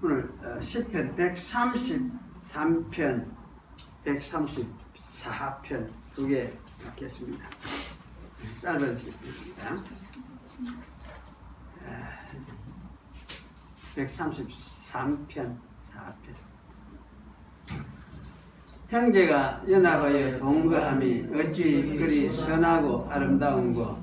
오늘 시편 133편, 134편 두 개 읽겠습니다. 짧아집니다. 133편, 4편. 형제가 연합하여 동거함이 어찌 그리 선하고 아름다운고,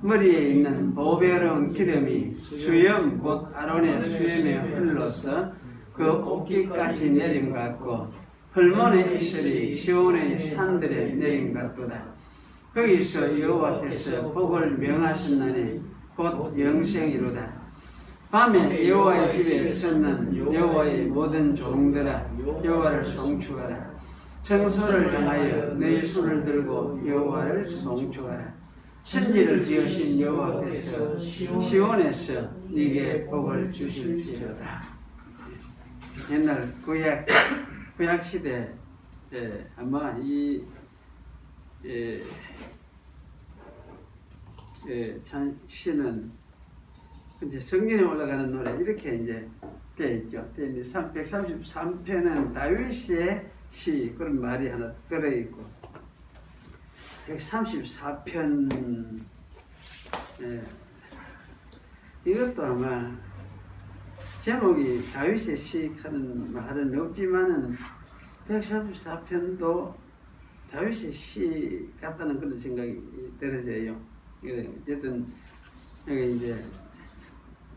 머리에 있는 보배로운 기름이 수염 곧 아론의 수염에 흘러서 그 옷깃같이 내림 같고, 헐몬의 이슬이 시온의 산들에 내림 같도다. 거기서 여호와께서 복을 명하셨나니 곧 영생이로다. 밤에 여호와의 집에 섰는 여호와의 모든 종들아, 여호와를 송축하라. 성소를 향하여 너희 손을 들고 여호와를 송축하라. 천지를 지으신 여호와께서 시온에서 네게 복을 주실지어다. 옛날 구약 시대 아마 이 시는 이제 성경에 올라가는 노래 이렇게 이제 되어 있죠. 133편은 다윗의 시 그런 말이 하나 들어 있고, 134편 이것도 아마 제목이 다윗의 시 하는 말은 없지만은 134편도 다윗의 시 같다는 그런 생각이 들어져요. 어쨌든 여기 이제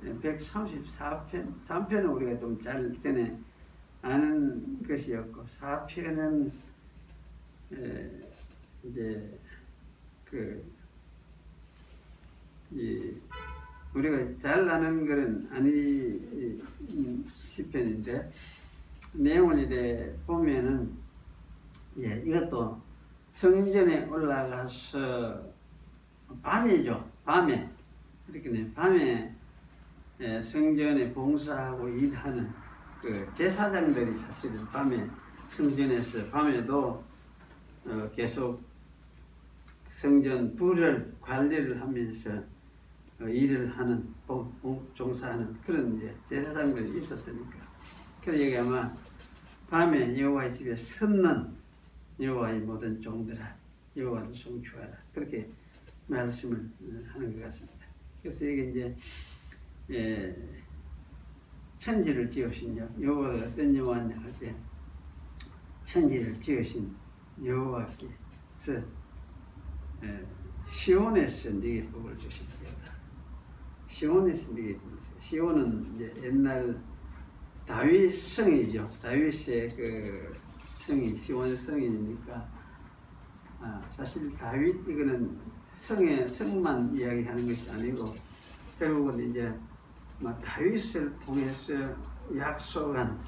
134편, 3편은 우리가 좀 잘 전에 아는 것이었고, 4편은 이제 우리가 잘 아는 것은 아니 시편인데, 내용을 이래 보면은 이것도 성전에 올라가서 밤이죠. 밤에 이렇게 밤에 성전에 봉사하고 일하는 그 제사장들이 사실은 밤에 성전에서 밤에도 계속 성전 불을 관리를 하면서 일을 하는 종사하는 그런 이제 제사장들이 있었으니까. 그래서 여기 아마 밤에 여호와의 집에 섰는 여호와의 모든 종들아, 여호와를 송축하라, 그렇게 말씀을 하는 것 같습니다. 그래서 이게 이제 천지를 지으신 여호와가 어떤 여호와냐 할 때, 천지를 지으신 여호와께서 시온에서 네게 복을 주실지어다. 시온에서 네게 복을 주실지어다. 시온은 이제 옛날 다윗 성이죠. 다윗의 그 성이 시온 성이니까, 사실 다윗 이거는 성만 이야기하는 것이 아니고, 결국은 이제 다윗을 통해서 약속한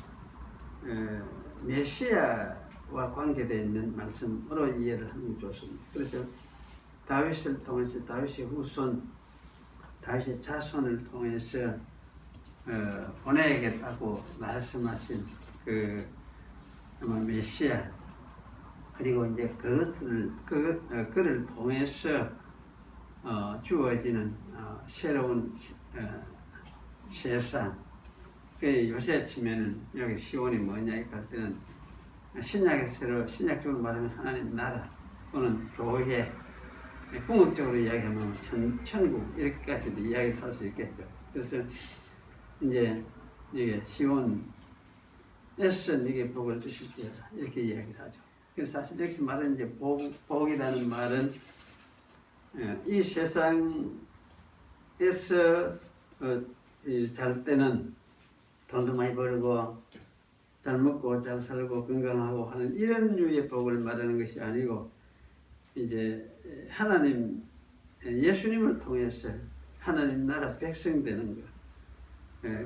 메시아와 관계되어 있는 말씀으로 이해를 하는 게 좋습니다. 그래서 다윗을 통해서 다윗의 후손, 다윗의 자손을 통해서 보내야겠다고 말씀하신 그 메시아, 그리고 이제 그를 통해서 주어지는 새로운 세상. 요새 치면은 여기 시온이 뭐냐 할 때는 신약적으로 말하면 하나님 나라 또는 교회, 궁극적으로 이야기하면 천국 이렇게까지도 이야기를 할 수 있겠죠. 그래서 이제 이게 시온에서 네게 복을 주실지어다 이렇게 이야기를 하죠. 그래서 사실 여기서 말하는 이제 복이라는 말은 이 세상에서 잘 때는 돈도 많이 벌고 잘 먹고 잘 살고 건강하고 하는 이런 류의 복을 말하는 것이 아니고, 이제 하나님 예수님을 통해서 하나님 나라 백성 되는 것,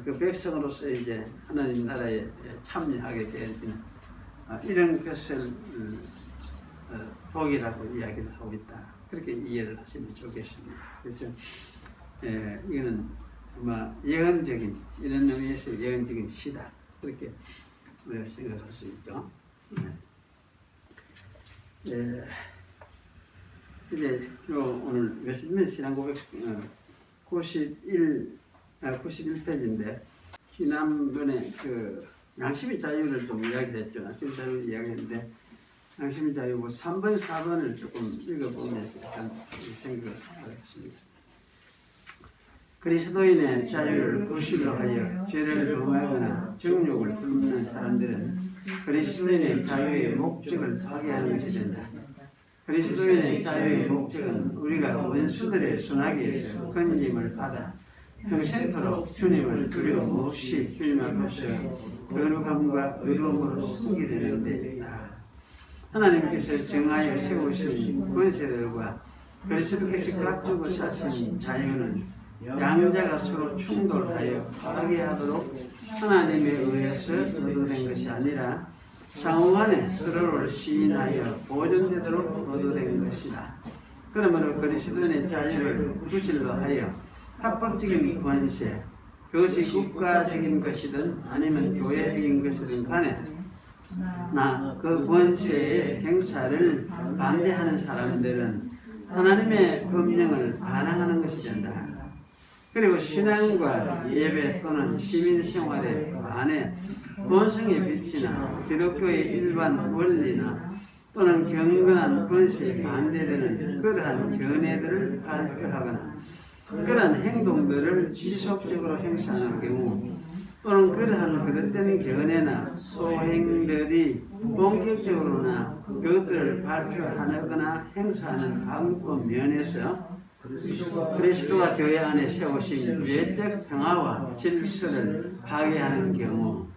그 백성으로서 이제 하나님 나라에 참여하게 되어지는 이런 것을 복이라고 이야기를 하고 있다. 그렇게 이해를 하시면 좋겠습니다. 그래서 이거는 아마 예언적인, 이런 의미에서 예언적인 시다, 그렇게 우리가 생각할 수 있죠. 이제 오늘 웨스트민스터 신앙고백 91페이지인데, 지난번에 그 양심의 자유를 좀 이야기했죠. 양심의 자유를 이야기했는데 양심의 자유 3번, 4번을 조금 읽어보면서 약간 생각을 하겠습니다. 그리스도인의 자유를 구실로 하여 죄를 범하거나 정욕을 굶는 사람들은 그리스도인의 자유의 목적을 파괴하는 것이 된다. 그리스도인의 자유의 목적은 우리가 원수들의 손아귀에서 건짐을 받아 평생토록 주님을 두려움 없이 주님 앞에서 거룩함과 의로움으로 숨게 되는 데 있다. 하나님께서 정하여 세우신 권세들과 그리스도께서 깍두고 사신 자유는 양자가 서로 충돌하여 파괴하도록 하나님에 의해서 얻어낸 것이 아니라 상호간에 서로를 시인하여 보존되도록 얻어낸 것이다. 그러므로 그리스도인의 자유를 구실로 하여 합법적인 권세, 그것이 국가적인 것이든 아니면 교회적인 것이든 간에 그 권세의 행사를 반대하는 사람들은 하나님의 법령을 반항하는 것이 된다. 그리고 신앙과 예배 또는 시민생활에 반해 본성의 빛이나 기독교의 일반 원리나 또는 경건한 권세에 반대되는 그러한 견해들을 발표하거나 그러한 행동들을 지속적으로 행사하는 경우 또는 그러한 그릇된 견해나 소행들이 본격적으로나 그것들을 발표하거나 행사하는 방법 면에서 그리스도가 교회 안에 세우신 외적 평화와 질서를 파괴하는 경우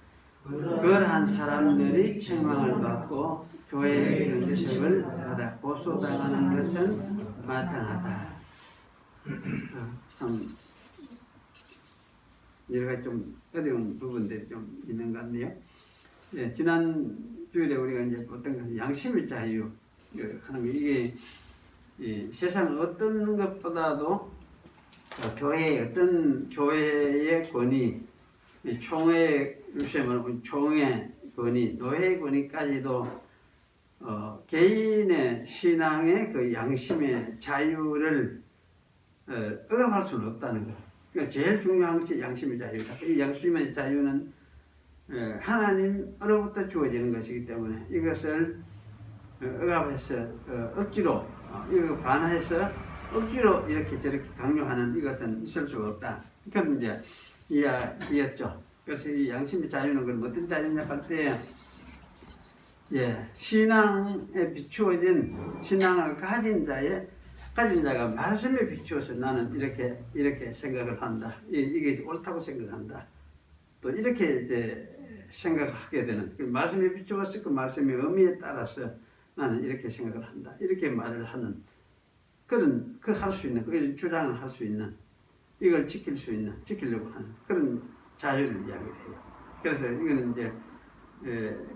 그러한 사람들이 책망을 받고 교회의 경책을 받아 고소당하는 것은 마땅하다. 참 여러 가지 좀 어려운 부분들이 좀 있는 것 같네요. 예, 지난 주일에 우리가 이제 어떤 양심의 자유 하는 게 이게 세상 어떤 것보다도 어떤 교회의 권위, 총회 요새 말하면 총회 권위, 노회 권위까지도 개인의 신앙의 그 양심의 자유를 억압할 수는 없다는 거. 그러니까 제일 중요한 것이 양심의 자유다. 이 양심의 자유는 하나님으로부터 주어지는 것이기 때문에 이것을 억압해서 억지로 이거 반해서 억지로 이렇게 저렇게 강요하는 이것은 있을 수가 없다. 그건 이제 이야기였죠. 그래서 이 양심의 자유는 그럼 어떤 자유냐 할 때, 신앙에 비추어진 신앙을 가진 자가 말씀에 비추어서 나는 이렇게 생각을 한다. 이게 옳다고 생각한다. 또 이렇게 이제 생각하게 되는 그 말씀에 비추어서 그 말씀의 의미에 따라서 나는 이렇게 생각을 한다. 이렇게 말을 하는 그런 할 수 있는 그 주장을 할 수 있는 이걸 지키려고 하는 그런 자유를 이야기를 해요. 그래서 이거는 이제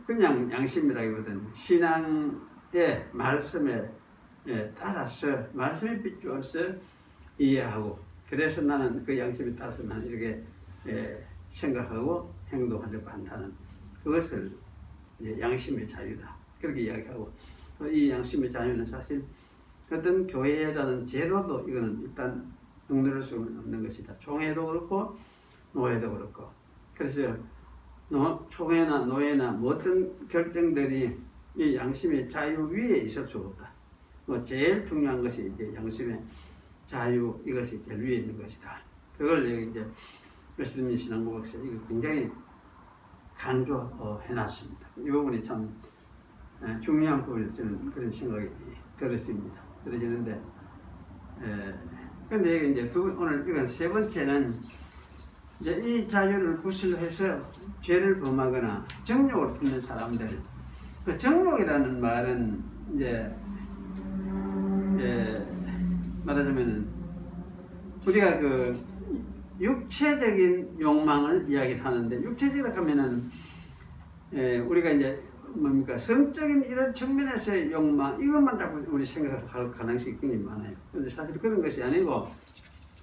그냥 양심이라기보다는 신앙의 말씀에 따라서 말씀에 비추어서 이해하고 그래서 나는 그 양심에 따라서 나는 이렇게 생각하고 행동하려고 한다는 그것을 양심의 자유다. 그렇게 이야기하고 이 양심의 자유는 사실 어떤 교회라는 제도도 이거는 일단 억누를 수는 없는 것이다. 총회도 그렇고 노회도 그렇고 그래서 총회나 노회나 어떤 결정들이 이 양심의 자유 위에 있을 수가 없다. 제일 중요한 것이 이제 양심의 자유 이것이 제일 위에 있는 것이다. 그걸 이제 웨슬리 신앙고백서 이거 굉장히 강조해놨습니다. 이 부분이 참 중요한 부분이 저는 그런 생각이 들어지는데, 근데 이제 오늘 이건 세 번째는 이제 이 자유를 구실해서 죄를 범하거나 정욕을 품는 사람들. 그 정욕이라는 말은 이제 말하자면은 우리가 그 육체적인 욕망을 이야기를 하는데 육체적이라 하면은 우리가 이제 뭡니까 성적인 이런 측면에서의 욕망 이것만 자꾸 우리 생각을 할 가능성이 굉장히 많아요. 그런데 사실 그런 것이 아니고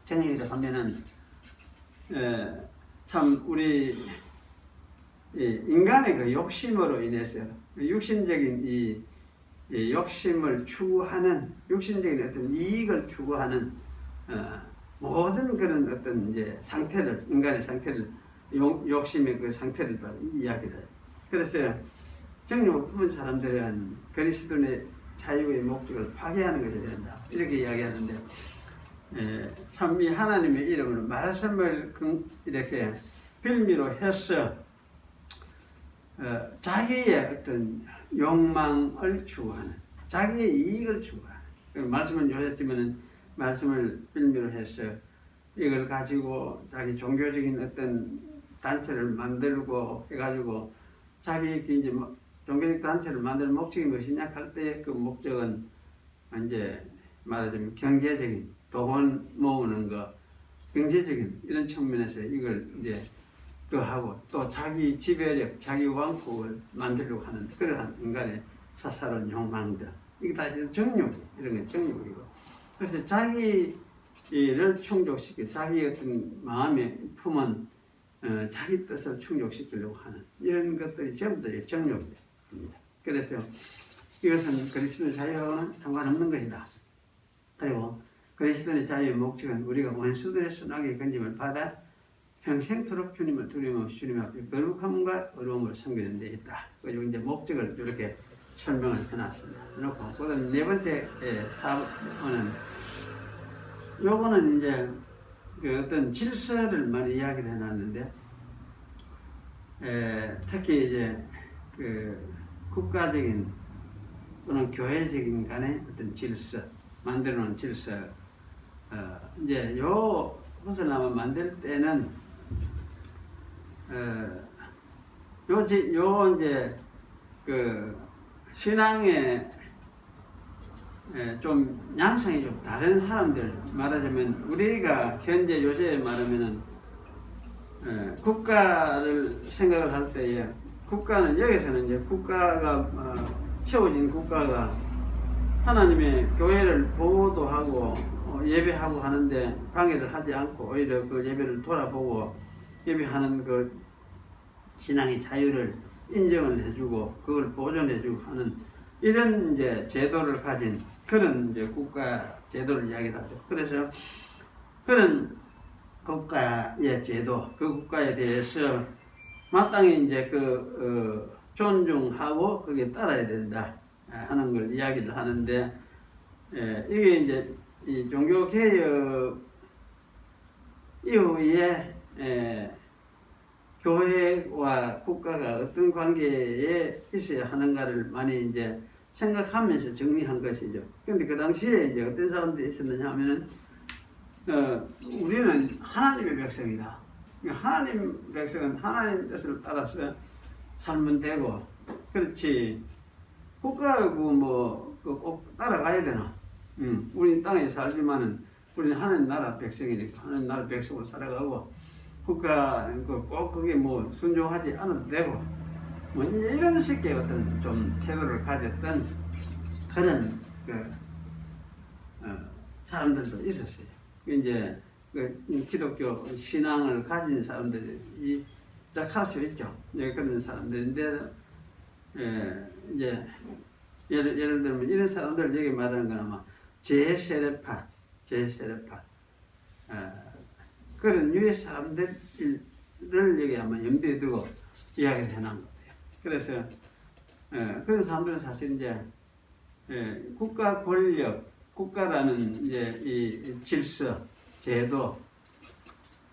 정욕이라 하면은 참 우리 인간의 그 욕심으로 인해서 육신적인 이 욕심을 추구하는 육신적인 어떤 이익을 추구하는 모든 그런 어떤 이제 상태를 인간의 상태를 욕심의 그 상태를 이야기를 해요. 그래서 정욕을 품은 사람들은 그리스도의 자유의 목적을 파괴하는 것이 된다. 이렇게 이야기하는데, 참 이 하나님의 이름으로 말씀을 이렇게 빌미로 해서 자기의 어떤 욕망을 추구하는, 자기의 이익을 추구하는, 말씀을 요했지만은 말씀을 빌미로 해서 이걸 가지고 자기 종교적인 어떤 단체를 만들고 해가지고 자기 이제 종교적 단체를 만드는 목적이 무엇이냐 할 때 그 목적은 이제 말하자면 경제적인 돈 모으는 거, 경제적인 이런 측면에서 이걸 이제 그 하고 또 자기 지배력, 자기 왕국을 만들려고 하는 그러한 인간의 사사로운 욕망들, 이게 다 정욕, 이런 게 정욕이고, 그래서 자기를 충족시켜 자기 어떤 마음에 품은 자기 뜻을 충족시키려고 하는 이런 것들이 전부 다 정욕입니다. 그래서 이것은 그리스도의 자유와는 상관없는 것이다. 그리고 그리스도의 자유의 목적은 우리가 원수들의 순하게 건짐을 받아 평생토록 주님을 두려워하며 주님 앞에 거룩함과 어려움을 섬기는 데 있다. 그리고 이제 목적을 이렇게 설명을 해놨습니다. 그렇고, 그다음 네 번째 사본은 요거는 이제 그 어떤 질서를 많이 이야기를 해놨는데, 특히 이제 그 국가적인 또는 교회적인 간의 어떤 질서, 만들어 놓은 질서, 이제 요 것을 아마 만들 때는 요 이제 그 신앙의 좀 양상이 좀 다른 사람들, 말하자면 우리가 현재 요새 말하면은 국가를 생각을 할 때에 국가는 여기서는 이제 국가가 세워진 국가가 하나님의 교회를 보도하고 예배하고 하는데 방해를 하지 않고 오히려 그 예배를 돌아보고 예배하는 그 신앙의 자유를 인정을 해주고 그걸 보존해주고 하는 이런 이제 제도를 가진 그런 이제 국가 제도를 이야기하죠. 그래서 그런 국가의 제도, 그 국가에 대해서 마땅히 이제 존중하고 그게 따라야 된다 하는 걸 이야기를 하는데, 이게 이제 이 종교 개혁 이후에 교회와 국가가 어떤 관계에 있어야 하는가를 많이 이제 생각하면서 정리한 것이죠. 그런데 그 당시에 이제 어떤 사람들이 있었느냐 하면은 우리는 하나님의 백성이다. 하나님 백성은 하나님 뜻을 따라서 살면 되고, 그렇지 국가하고 꼭 따라가야 되나? 우리 땅에 살지만은 우리는 하나님 나라 백성이니까 하나님 나라 백성으로 살아가고 국가 꼭 그게 뭐 순종하지 않아도 되고 뭐 이런 식의 어떤 좀 태도를 가졌던 그런 사람들도 있었어요. 이제 기독교 신앙을 가진 사람들이 할 수 있죠. 그런 사람들인데, 이제 예를 들면 이런 사람들 여기 말하는 건 아마 제세례파 그런 유의 사람들을 여기 아마 염두에 두고 이야기를 해놓은 거예요. 그래서 그런 사람들은 사실 이제 국가 권력, 국가라는 이제 이 질서, 제도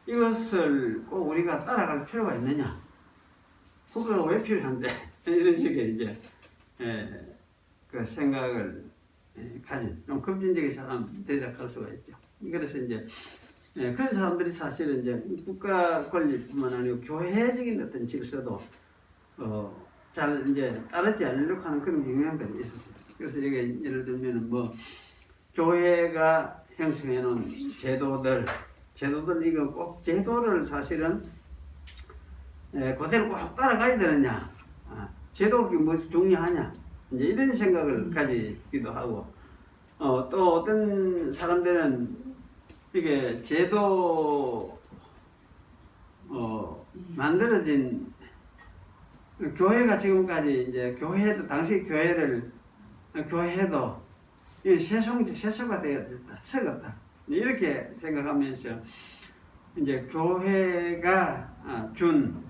이것을 꼭 우리가 따라갈 필요가 있느냐? 국가가 왜 필요한데? 이런 식의 이제 그 생각을 가진 좀 급진적인 사람들이라 할 수가 있죠. 그래서 이제 그런 사람들이 사실은 이제 국가 권리뿐만 아니고 교회적인 어떤 질서도 잘 이제 따르지 않으려고 하는 그런 경향들이 있었어요. 그래서 이게 예를 들면은 뭐 교회가 형성해 놓은 제도들 이거 꼭 제도를 사실은 그대로 꼭 따라가야 되느냐, 제도가 무엇이 중요하냐, 이제 이런 생각을 가지기도 하고, 또 어떤 사람들은 이게 제도 만들어진 교회가 지금까지 이제 당시 교회도 세속화 되었다, 썩었다 이렇게 생각하면서 이제 교회가 준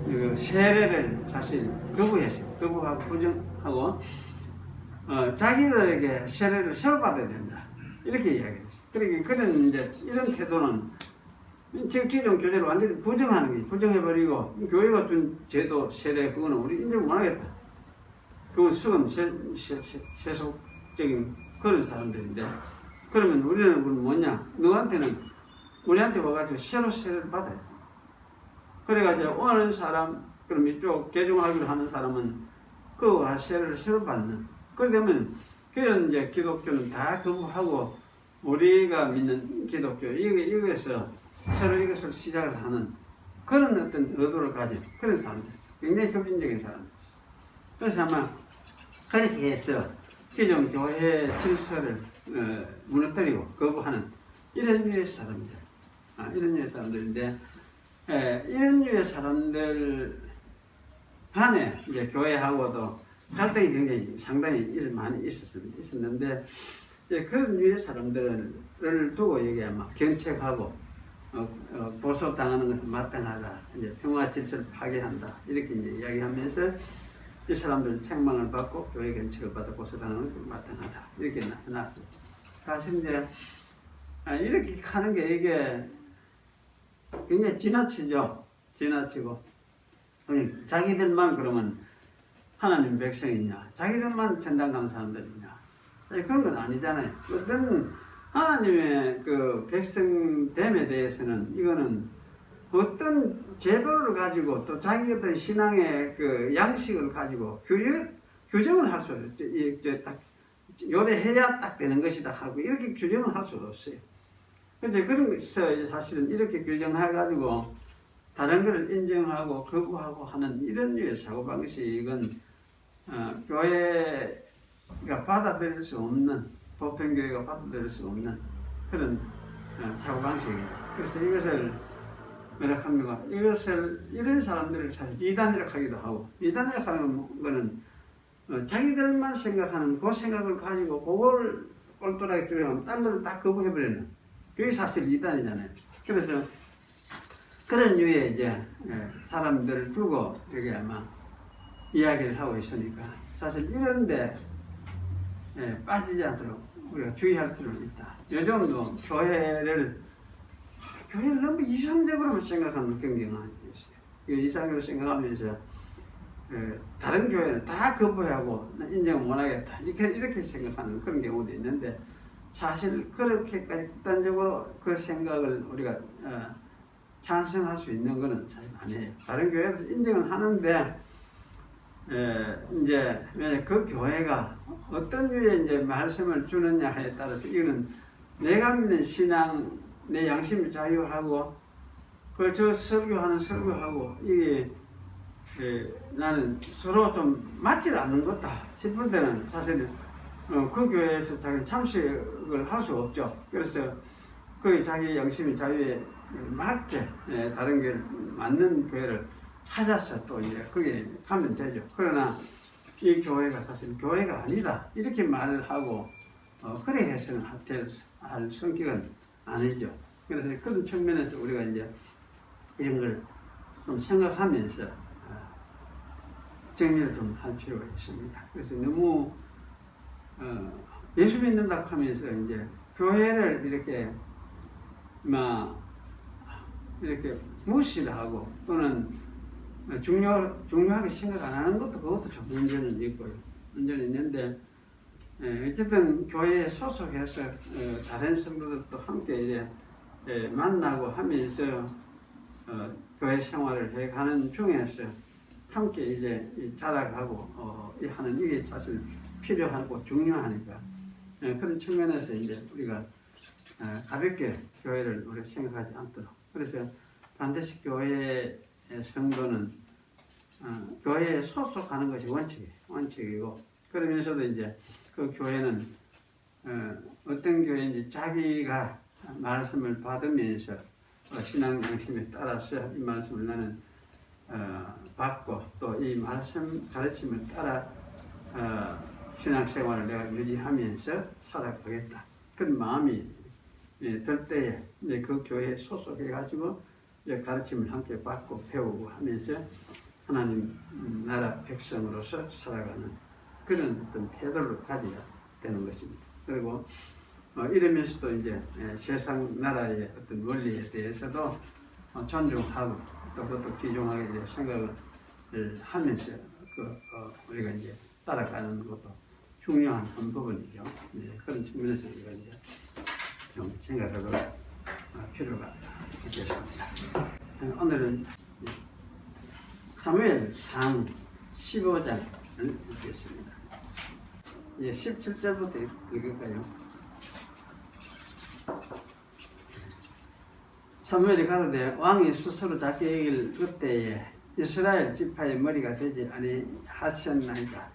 그 세례를 사실 거부했어요. 거부하고 부정하고 자기들에게 세례를 새로 받아야 된다. 이렇게 이야기했어요. 그러니까 그런 이제 이런 태도는 기존 교제를 완전히 부정하는 거지. 부정해버리고 교회가 준 제도 세례 그거는 우리 인정 못하겠다. 그건 수금 세속적인 그런 사람들인데 그러면 우리는 뭐냐? 너한테는 우리한테 와가지고 새로 세례를 받아야 돼. 그래가지고 오는 사람 그럼 이쪽 개종하기로 하는 사람은 그와 세례를 새로 받는. 그러면 그런 이제 기독교는 다 거부하고 우리가 믿는 기독교 이거에서 새로 이것을 시작을 하는 그런 어떤 의도를 가진 그런 사람들, 굉장히 급진적인 사람들. 그래서 아마 그렇게 해서 기존 교회 질서를 무너뜨리고 거부하는 이런 류의 사람들, 이런 류의 사람들인데 이런 류의 사람들 간에 이제 교회하고도 갈등이 굉장히 상당히 많이 있었는데 이제 그런 류의 사람들을 두고 여기 아마 견책하고 보수당하는 것은 마땅하다. 이제 평화 질서를 파괴한다. 이렇게 이제 이야기하면서 이 사람들 책망을 받고 교회 견책을 받아 보수당하는 것은 마땅하다. 이렇게 나왔어요. 사실 이제 이렇게 하는 게 이게 굉장히 지나치죠. 지나치고 자기들만 그러면 하나님 백성이냐, 자기들만 천당 가는 사람들이냐, 그런 건 아니잖아요. 어떤 하나님의 그 백성됨에 대해서는 이거는 어떤 제도를 가지고 또 자기들 신앙의 그 양식을 가지고 규정을 할 수 없어요. 딱 요래해야 딱 되는 것이다 하고 이렇게 규정을 할 수가 없어요. 그래서 그런 것에서 사실은 이렇게 규정해가지고 다른 것을 인정하고 거부하고 하는 이런 류의 사고방식은 교회가 받아들일 수 없는, 보편교회가 받아들일 수 없는 그런 사고방식이다. 그래서 이것을 뭐라 합니까? 이런 사람들을 사실 이단이라고 하기도 하고, 이단이라고 하는 거는 자기들만 생각하는 그 생각을 가지고 그걸 꼴똘하게 규정하면 딴 걸 다 거부해버리는 그게 사실 이단이잖아요. 그래서 그런 류의 이제 사람들을 두고 여기 아마 이야기를 하고 있으니까 사실 이런데 빠지지 않도록 우리가 주의할 필요는 있다. 요즘도 교회를 너무 이상적으로만 생각하는 경향이 있어요. 이상적으로 생각하면서 다른 교회는 다 거부하고 인정 못하겠다 이렇게 생각하는 그런 경우도 있는데 사실 그렇게까지 극단적으로 그 생각을 우리가 찬성할 수 있는 것은 사실 아니에요. 다른 교회에서 인정을 하는데 이제 그 교회가 어떤 류의 이제 말씀을 주느냐에 따라서 이거는 내가 믿는 신앙 내 양심을 자유하고 저 설교하는 설교하고 이게 나는 서로 좀 맞질 않는 것 같다 싶을 때는 사실 그 교회에서 자기 참석을 할 수 없죠. 그래서 그 자기 양심의 자유에 맞게 다른 게 맞는 교회를 찾아서 또 이제 거기에 가면 되죠. 그러나 이 교회가 사실 교회가 아니다 이렇게 말을 하고 그래 해서는 할 성격은 아니죠. 그래서 그런 측면에서 우리가 이제 이런 걸 좀 생각하면서 정리를 좀 할 필요가 있습니다. 그래서 너무 예수 믿는다고 하면서 이제 교회를 이렇게 이렇게 무시를 하고 또는 중요하게 생각 안 하는 것도 그것도 좀 문제는 있고요. 문제는 있는데 어쨌든 교회에 소속해서 다른 성도들도 함께 이제 만나고 하면서 교회 생활을 해가는 중에서 함께 이제 자라가고 하는 이게 사실 필요하고 중요하니까 그런 측면에서 이제 우리가 가볍게 교회를 우리가 생각하지 않도록 그래서 반드시 교회의 성도는 교회에 소속하는 것이 원칙이고 그러면서도 이제 그 교회는 어떤 교회인지 자기가 말씀을 받으면서 신앙 양심에 따라서 이 말씀을 나는 받고 또 이 말씀 가르침을 따라 신앙생활을 내가 유지하면서 살아가겠다. 그런 마음이 될 때에 이제 그 교회에 소속해 가지고 이제 가르침을 함께 받고 배우고 하면서 하나님 나라 백성으로서 살아가는 그런 어떤 태도를 가져야 되는 것입니다. 그리고 이러면서도 이제 세상 나라의 어떤 원리에 대해서도 존중하고 또 그것도 귀중하게 이제 생각을 하면서 우리가 이제 따라가는 것도 중요한 한 부분이죠. 그런 측면에서 우리가 이제 좀 생각해 볼 필요가 있겠습니다. 오늘은 사무엘상 15장을 읽겠습니다. 이제 17절부터 읽을까요? 사무엘이 가로되 왕이 스스로 자기 얘기를 그때에 이스라엘 지파의 머리가 되지 아니하셨나이다.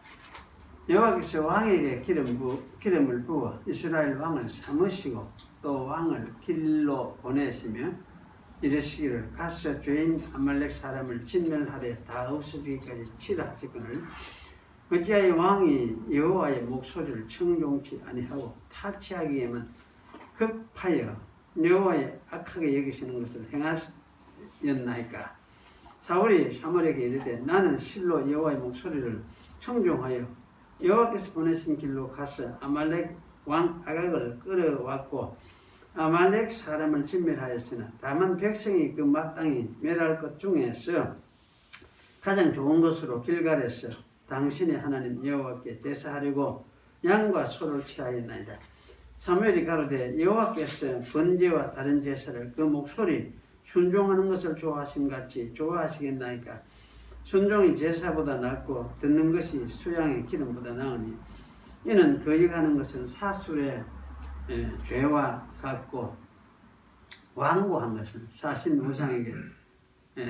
여호와께서 왕에게 기름을 부어 이스라엘 왕을 삼으시고 또 왕을 길로 보내시며 이르시기를 가서 죄인 아말렉 사람을 진멸하되 다 없어지기까지 치라 하시거늘 어찌하여 왕이 여호와의 목소리를 청종치 아니하고 탈취하기에만 급하여 여호와의 악하게 여기시는 것을 행하였나이까. 사울이 사무엘에게 이르되 나는 실로 여호와의 목소리를 청종하여 여호와께서 보내신 길로 가서 아말렉 왕 아각을 끌어왔고 아말렉 사람을 진멸하였으나 다만 백성이 그 마땅히 멸할 것 중에서 가장 좋은 것으로 길갈에서 당신의 하나님 여호와께 제사하려고 양과 소를 취하였나이다. 사무엘이 가로되 여호와께서 번제와 다른 제사를 그 목소리 순종하는 것을 좋아하신 같이 좋아하시겠나이까. 순종이 제사보다 낫고 듣는 것이 수양의 기름보다 나으니 이는 거역하는 것은 사술의 죄와 같고 완고한 것은 사신 무상에게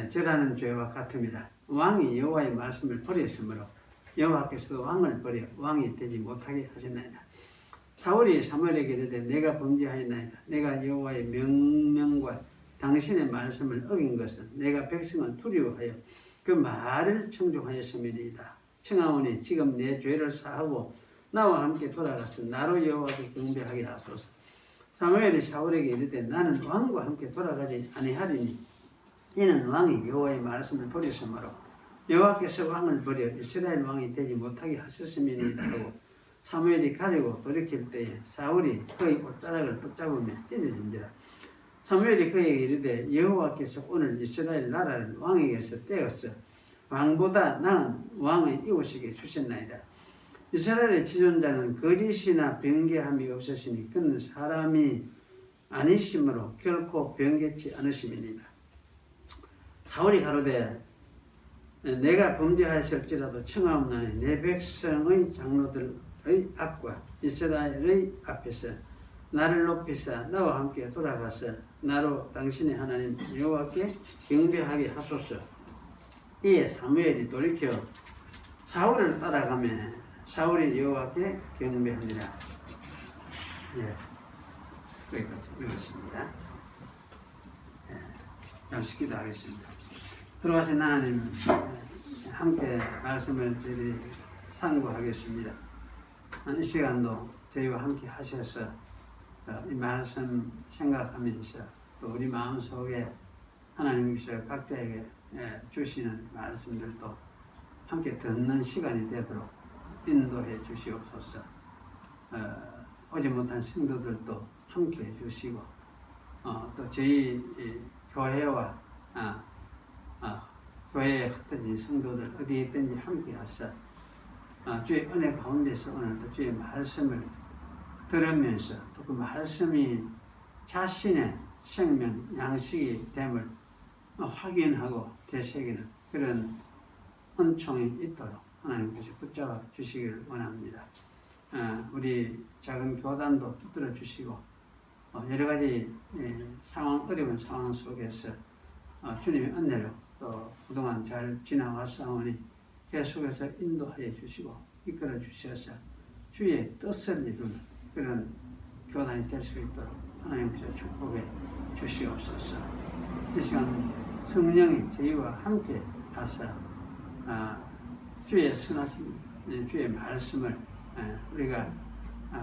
절하는 죄와 같음이라. 왕이 여호와의 말씀을 버렸으므로 여호와께서 왕을 버려 왕이 되지 못하게 하셨나이다. 사울이 사무엘에게 이르되 내가 범죄하였나이다. 내가 여호와의 명령과 당신의 말씀을 어긴 것은 내가 백성을 두려워하여 그 말을 청종하였음이니이다. 청하오니 지금 내 죄를 사하고 나와 함께 돌아가서 나로 여호와께 경배하게 하소서. 사무엘이 사울에게 이르되 나는 왕과 함께 돌아가지 아니하리니 이는 왕이 여호와의 말씀을 버렸으므로 여호와께서 왕을 버려 이스라엘 왕이 되지 못하게 하셨음이니이다 하고 사무엘이 가려고 돌이킬 때에 사울이 그의 옷자락을 붙잡으며 찢어진지라. 사무엘이 그에게 이르되 여호와께서 오늘 이스라엘 나라를 왕에게서 떼었어 왕보다 나은 왕의 이웃에게 주셨나이다. 이스라엘의 지존자는 거짓이나 변개함이 없으시니 그는 사람이 아니심으로 결코 변개치 않으심이니이다. 사울이 가로되 내가 범죄하였을지라도 청하옵나니 내 백성의 장로들의 앞과 이스라엘의 앞에서 나를 높이사 나와 함께 돌아가서 나로 당신의 하나님 여호와께 경배하게 하소서. 이에 사무엘이 돌이켜 사울을 따라가며 사울이 여호와께 경배하니라. 여기까지 읽었습니다. 잠시 기도하겠습니다. 들어가신 하나님 함께 말씀을 드리 상고하겠습니다. 이 시간도 저희와 함께 하셔서 이 말씀 생각하면서 또 우리 마음속에 하나님께서 각자에게 주시는 말씀들도 함께 듣는 시간이 되도록 인도해 주시옵소서. 오지 못한 성도들도 함께 해주시고 또 저희 교회와 교회에 흩어진 성도들 어디에 있든지 함께 하사 주의 은혜 가운데서 오늘도 주의 말씀을 들으면서 또 그 말씀이 자신의 생명 양식이 됨을 확인하고 되새기는 그런 은총이 있도록 하나님께서 붙잡아 주시기를 원합니다. 우리 작은 교단도 붙들어 주시고 여러 가지 어려운 상황 속에서 주님의 은혜로 또 그동안 잘 지나왔사오니 계속해서 인도하여 주시고 이끌어 주셔서 주의 뜻을 이루는 그런 교단이 될 수 있도록 하나님께서 축복해 주시옵소서. 이 시간 성령이 저희와 함께 하사 주의 선하신 주의 말씀을 우리가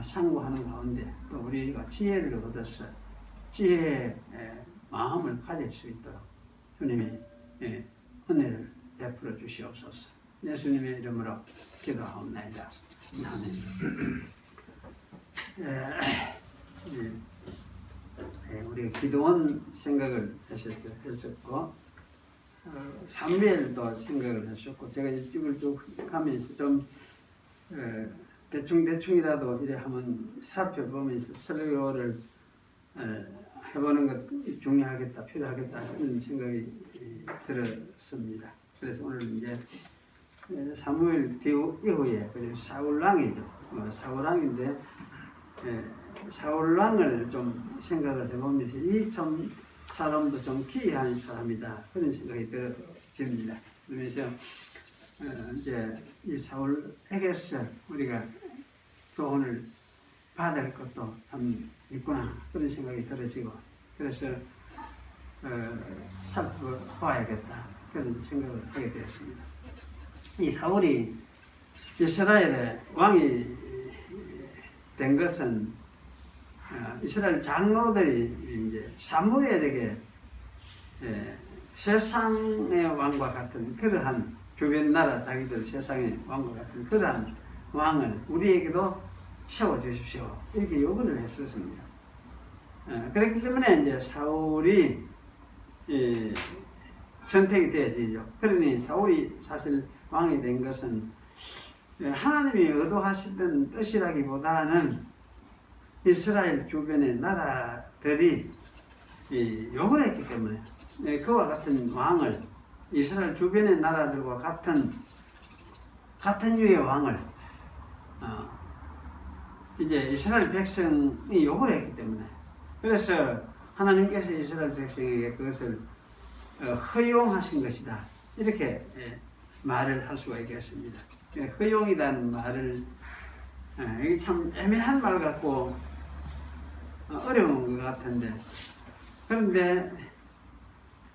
상고하는 가운데 또 우리가 지혜를 얻어서 지혜의 마음을 가질 수 있도록 주님이 은혜를 베풀어 주시옵소서. 예수님의 이름으로 기도하옵나이다. 아멘. 우리가 기도원 생각을 했었고 사무엘도 생각을 했었고 제가 이쪽을 쭉 가면서 좀 대충이라도 이래 한번 살펴보면서 설교를 해보는 것 중요하겠다, 필요하겠다 이런 생각이 들었습니다. 그래서 오늘 이제 사무엘 이후에 사울 왕이죠. 사울 왕인데 사울 왕을 좀 생각을 해보면서 이 참 사람도 좀 기이한 사람이다 그런 생각이 들어집니다. 그러면서 이제 이 사울에게서 우리가 교훈을 받을 것도 참 있구나 그런 생각이 들어지고 그래서 살펴봐야겠다 그런 생각을 하게 되었습니다. 이 사울이 이스라엘의 왕이 된 것은 이스라엘 장로들이 이제 사무엘에게 세상의 왕과 같은 그러한 주변 나라 자기들 세상의 왕과 같은 그러한 왕을 우리에게도 세워주십시오 이렇게 요구를 했었습니다. 그렇기 때문에 이제 사울이 선택이 되어지죠. 그러니 사울이 사실 왕이 된 것은 하나님이 의도하시던 뜻이라기보다는 이스라엘 주변의 나라들이 요구를 했기 때문에 그와 같은 왕을 이스라엘 주변의 나라들과 같은 유의 왕을 이제 이스라엘 백성이 요구를 했기 때문에 그래서 하나님께서 이스라엘 백성에게 그것을 허용하신 것이다 이렇게 말을 할 수가 있겠습니다. 허용이라는 말을 이게 참 애매한 말 같고 어려운 것 같은데 그런데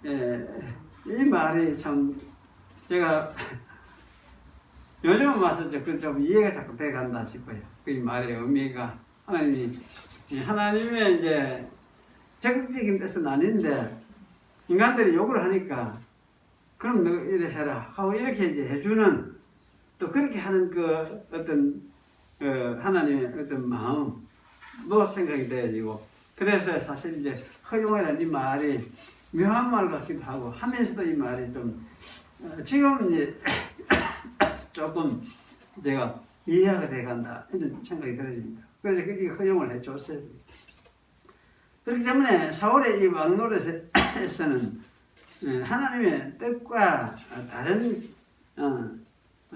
이 말이 참 제가 요즘 와서 좀 이해가 자꾸 돼간다 싶어요. 이 말의 의미가 하나님의 이제 적극적인 뜻은 아닌데 인간들이 욕을 하니까 그럼 너 이래 해라 하고 이렇게 이제 해주는 또 그렇게 하는 그 어떤 하나님의 어떤 마음도 생각이 되어지고 그래서 사실 이제 허용이라는 이 말이 묘한 말 같기도 하고 하면서도 이 말이 좀 지금 이제 조금 제가 이해가 돼간다 이런 생각이 들어집니다. 그래서 그게 허용을 해줬어요. 그렇기 때문에 사울의 이 왕노릇에서는 하나님의 뜻과 다른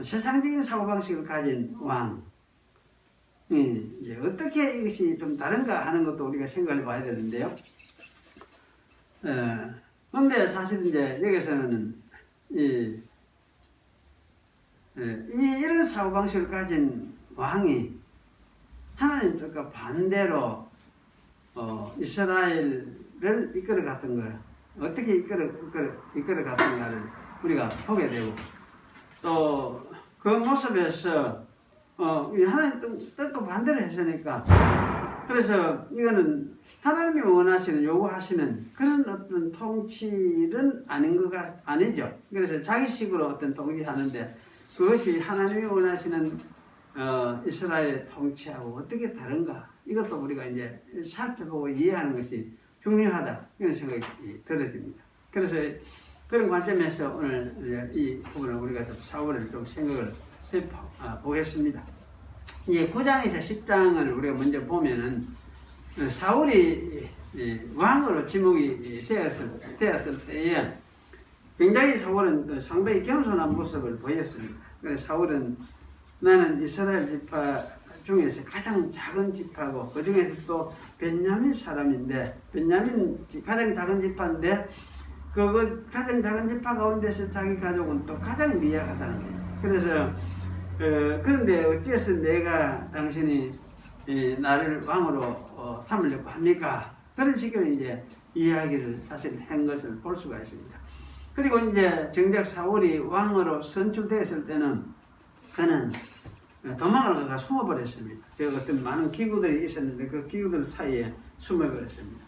세상적인 사고방식을 가진 왕 이제 어떻게 이것이 좀 다른가 하는 것도 우리가 생각해 봐야 되는데요. 그런데 사실 이제 여기서는 이런 사고방식을 가진 왕이 하나님 뜻과 반대로 이스라엘을 이끌어갔던 거예요. 어떻게 이끌어갔던가를 우리가 보게 되고 또 그 모습에서 하나님 뜻과 반대로 했으니까 그래서 이거는 하나님이 원하시는 요구하시는 그런 어떤 통치는 아니죠. 그래서 자기식으로 어떤 통치하는데 그것이 하나님이 원하시는 이스라엘의 통치하고 어떻게 다른가 이것도 우리가 이제 살펴보고 이해하는 것이 중요하다 이런 생각이 들어집니다. 그래서 그런 관점에서 오늘 이 부분을 우리가 좀 사울을 좀 생각을 보겠습니다. 이 9장에서 10장을 우리가 먼저 보면은 사울이 왕으로 지목이 되었을 때에 굉장히 사울은 상당히 겸손한 모습을 보였습니다. 그래서 사울은 나는 이스라엘 지파 중에서 가장 작은 지파고 그 중에서 또 베냐민 사람인데 베냐민 가장 작은 지파인데 그 가장 작은 지파 가운데서 자기 가족은 또 가장 미약하다는 거예요. 그래서 그런데 어째서 내가 당신이 나를 왕으로 삼으려고 합니까? 그런 식으로 이제 이야기를 사실 한 것을 볼 수가 있습니다. 그리고 이제 정작 사울이 왕으로 선출되었을 때는 그는 도망을 가서 숨어버렸습니다. 그 어떤 많은 기구들이 있었는데 그 기구들 사이에 숨어버렸습니다.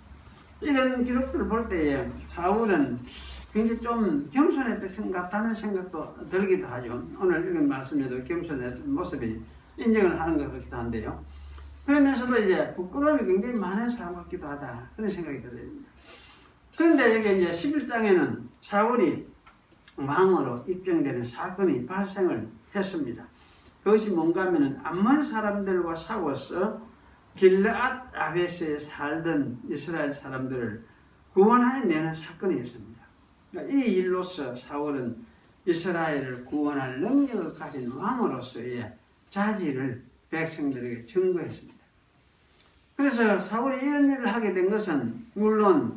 이런 기록들을 볼 때에 사울은 굉장히 좀 겸손했던 것 같다는 생각도 들기도 하죠. 오늘 이런 말씀에도 겸손했던 모습이 인정을 하는 것 같기도 한데요. 그러면서도 이제 부끄러움이 굉장히 많은 사람 같기도 하다. 그런 생각이 들어요. 그런데 여기 이제 11장에는 사울이 왕으로 입증되는 사건이 발생을 했습니다. 그것이 뭔가 하면은 암몬 사람들과 싸워서 길르앗 아베스에 살던 이스라엘 사람들을 구원하여 내는 사건이었습니다. 그러니까 이 일로서 사울은 이스라엘을 구원할 능력을 가진 왕으로서의 자질을 백성들에게 증거했습니다. 그래서 사울이 이런 일을 하게 된 것은 물론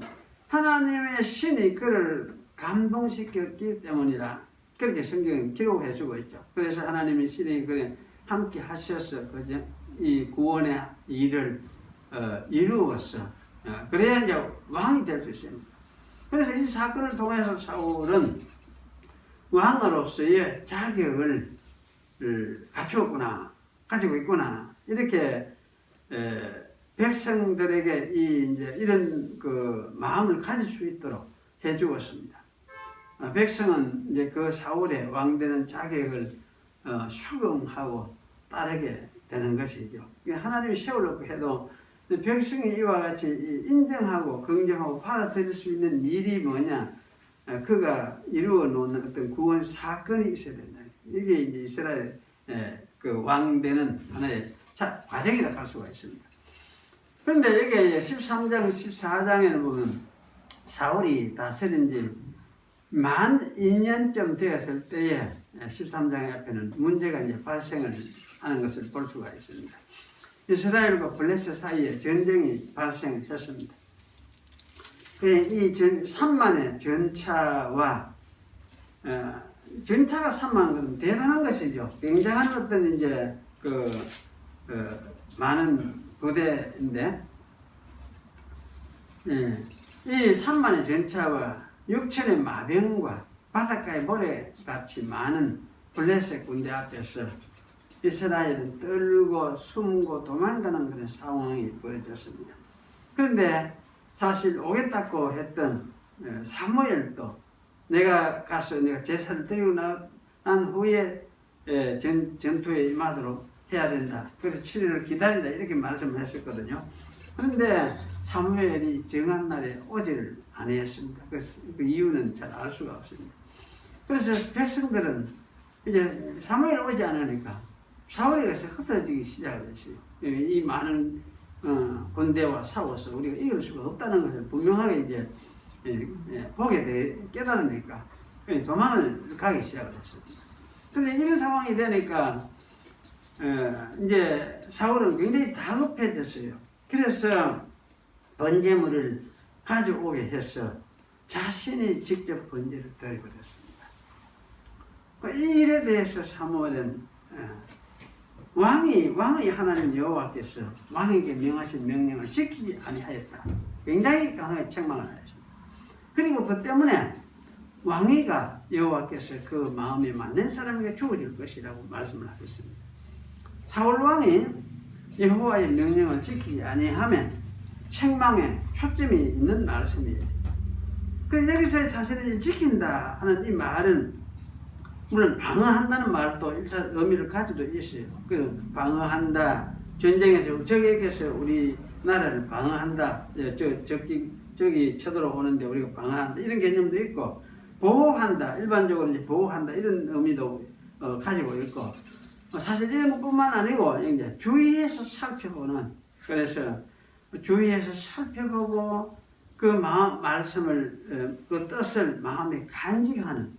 하나님의 신이 그를 감동시켰기 때문이라 그렇게 성경은 기록해 주고 있죠. 그래서 하나님의 신이 그에 함께 하셔서 이 구원의 일을 이루었어. 그래야 이제 왕이 될 수 있습니다. 그래서 이 사건을 통해서 사울은 왕으로서의 자격을 가지고 있구나. 이렇게 백성들에게 이제 이런 그 마음을 가질 수 있도록 해 주었습니다. 백성은 이제 그 사울의 왕되는 자격을 수긍하고 따르게 되는 것이죠. 하나님이 세우려고 해도 백성이 이와 같이 인정하고 긍정하고 받아들일 수 있는 일이 뭐냐? 그가 이루어 놓는 어떤 구원 사건이 있어야 된다. 이게 이제 이스라엘 그 왕되는 하나의 과정이라고 할 수가 있습니다. 그런데 여기 13장, 14장에는 보면 사울이 다스린 지 만 2년쯤 되었을 때에 13장 앞에는 문제가 이제 발생을 하는 것을 볼 수가 있습니다. 이스라엘과 블레셋 사이에 전쟁이 발생했습니다. 이 3만의 전차와 전차가 3만 건 대단한 것이죠. 굉장한 어떤 이제 많은 부대인데 이 3만의 전차와 6천의 마병과 바닷가의 모래같이 많은 블레셋 군대 앞에서 이스라엘은 떨고 숨고 도망가는 그런 상황이 벌어졌습니다. 그런데 사실 오겠다고 했던 사무엘도 내가 제사를 드리고 난 후에 전투에 임하도록 해야 된다. 그래서 7일을 기다리라 이렇게 말씀을 했었거든요. 그런데 사무엘이 정한 날에 오지를 아니했습니다. 그 이유는 잘 알 수가 없습니다. 그래서 백성들은 이제 사무엘 오지 않으니까 사울이 가서 흩어지기 시작을 했어요. 이 많은 군대와 싸워서 우리가 이길 수가 없다는 것을 분명하게 이제 깨달으니까 도망을 가기 시작을 했습니다. 그런데 이런 상황이 되니까 이제 사울은 굉장히 다급해졌어요. 그래서 번제물을 가져오게 해서 자신이 직접 번제를 드려버렸습니다. 이 일에 대해서 사무엘은 왕이 하나님 여호와께서 왕에게 명하신 명령을 지키지 아니하였다. 굉장히 강하게 책망을 하였습니다. 그리고 그 때문에 왕위가 여호와께서 그 마음에 맞는 사람에게 주어질 것이라고 말씀을 하셨습니다. 사울 왕이 여호와의 명령을 지키지 아니하면 책망에 초점이 있는 말씀이에요. 그래서 여기서 사실은 지킨다 하는 이 말은 물론 방어한다는 말도 일단 의미를 가지고 있어요. 그 방어한다, 전쟁에서 적에게서 우리 나라를 방어한다, 저기 쳐들어오는데 우리가 방어한다 이런 개념도 있고, 보호한다, 일반적으로 이제 보호한다 이런 의미도 가지고 있고, 사실 이런 것뿐만 아니고 이제 주위에서 살펴보는, 그래서 주위에서 살펴보고 그 말씀을 그 뜻을 마음에 간직하는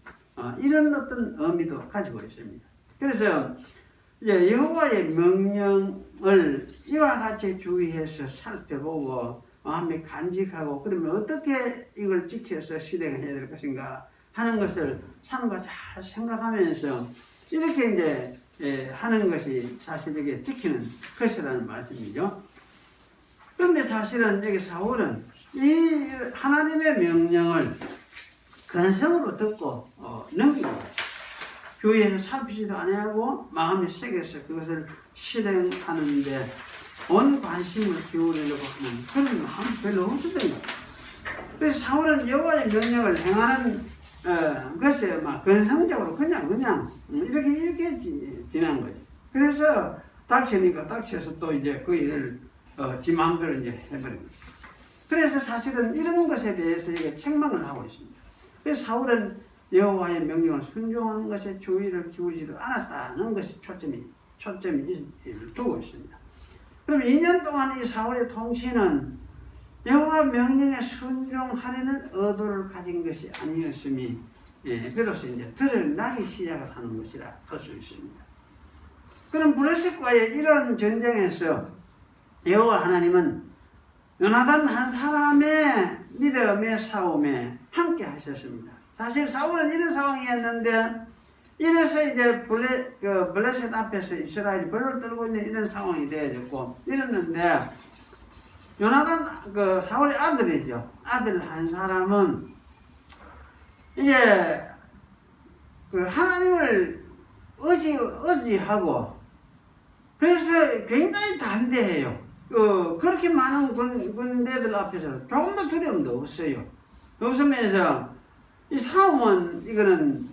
이런 어떤 의미도 가지고 있습니다. 그래서 이제 여호와의 명령을 이와 같이 주의해서 살펴보고 마음에 간직하고, 그러면 어떻게 이걸 지켜서 실행해야 될 것인가 하는 것을 삼가 잘 생각하면서 이렇게 이제 하는 것이 사실 이게 지키는 것이라는 말씀이죠. 그런데 사실은 여기 사울은 이 하나님의 명령을 근성으로 듣고 넘기고 주위에서 살피지도 아니하고 마음에 새겨서 그것을 실행하는데 온 관심을 기울이려고 하는 그런 마음이 별로 없었던 것 같아요. 그래서 사울은 여호와의 명령을 행하는 것에 막 근성적으로 그냥 이렇게 지난 거죠. 그래서 닥치니까 닥쳐서 또 이제 그 일을 지 마음대로 이제 해버린 거죠. 그래서 사실은 이런 것에 대해서 이게 책망을 하고 있습니다. 그래서 사울은 여호와의 명령을 순종하는 것에 주의를 기울이지 않았다는 것이 초점이 두고 있습니다. 그럼 2년 동안 이 사울의 통치는 여호와 명령에 순종하려는 의도를 가진 것이 아니었음이 비로소 이제 드러나기 시작을 하는 것이라 할 수 있습니다. 그럼 블레셋과의 이런 전쟁에서 여호와 하나님은 요나단 한 사람의 믿음의 싸움에 함께 하셨습니다. 사실 사울은 이런 상황이었는데 이래서 이제 블레셋 앞에서 이스라엘이 벌을 떨고 있는 이런 상황이 되어졌고 이랬는데 요나단 사울의 아들이죠. 아들 한 사람은 이제 하나님을 의지하고 그래서 굉장히 담대해요. 그렇게 많은 군대들 앞에서 조금도 두려움도 없어요. 없으면서 이 싸움은 이거는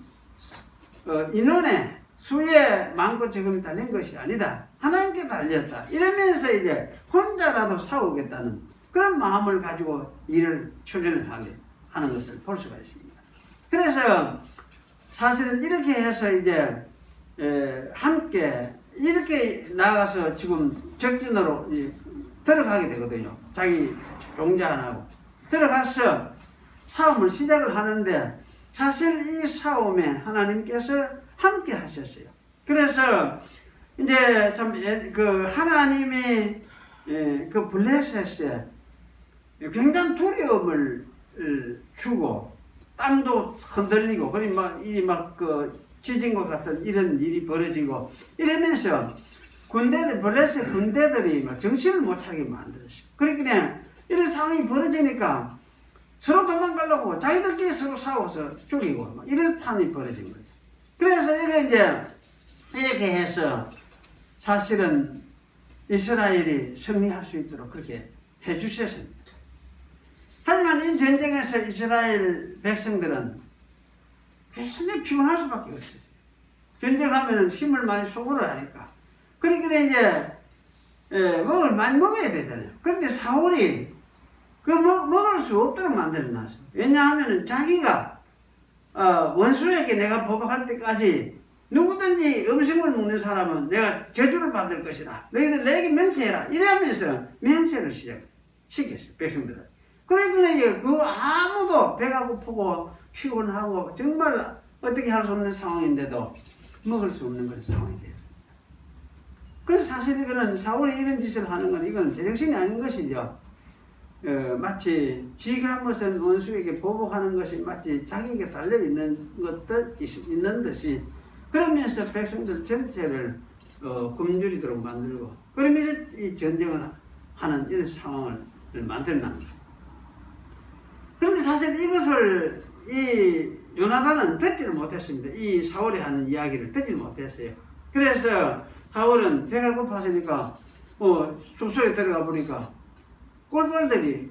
인원의 수에 많고 적음이 달린 것이 아니다. 하나님께 달렸다. 이러면서 이제 혼자라도 싸우겠다는 그런 마음을 가지고 일을 추진을 하는 것을 볼 수가 있습니다. 그래서 사실은 이렇게 해서 이제 함께 이렇게 나가서 지금 적진으로 들어가게 되거든요. 자기 종자하고 들어가서 싸움을 시작을 하는데 사실 이 싸움에 하나님께서 함께 하셨어요. 그래서 이제 참 하나님이 그 블레셋에 굉장히 두려움을 주고 땅도 흔들리고 그리 막 지진과 같은 이런 일이 벌어지고 이러면서 블레셋 군대들이 막 정신을 못 차리게 만들었어요. 그러니까 이런 상황이 벌어지니까 서로 도망가려고 자기들끼리 서로 싸워서 죽이고 막 이런 판이 벌어진 거죠. 그래서 이게 이제 이렇게 해서 사실은 이스라엘이 승리할 수 있도록 그렇게 해주셨습니다. 하지만 이 전쟁에서 이스라엘 백성들은 굉장히 피곤할 수밖에 없어요. 전쟁하면은 힘을 많이 소모를 하니까. 그러니까 이제 먹을 많이 먹어야 되잖아요. 그런데 사울이 먹을 수 없도록 만들어놨어요. 왜냐하면 자기가 원수에게 내가 보복할 때까지 누구든지 음식을 먹는 사람은 내가 저주를 받을 것이다. 너희들 내게 맹세해라. 이러면서 맹세를 시켰어요. 백성들은. 그러니까 이제 아무도 배가 고프고 피곤하고 정말 어떻게 할 수 없는 상황인데도 먹을 수 없는 그런 상황이 돼요. 그래서 사실 이거는 사울이 이런 짓을 하는 건 이건 제정신이 아닌 것이죠. 마치 지가 무슨 원수에게 보복하는 것이 마치 자기에게 달려있는 있는 듯이 그러면서 백성들 전체를 굶주리도록 만들고 그러면서 이 전쟁을 하는 이런 상황을 만들어낸 거예요. 그런데 사실 이것을 이 요나단은 듣지를 못했습니다. 이 사울이 하는 이야기를 듣지를 못했어요. 그래서 사울은 배가 고팠으니까 숙소에 들어가 보니까 꿀벌들이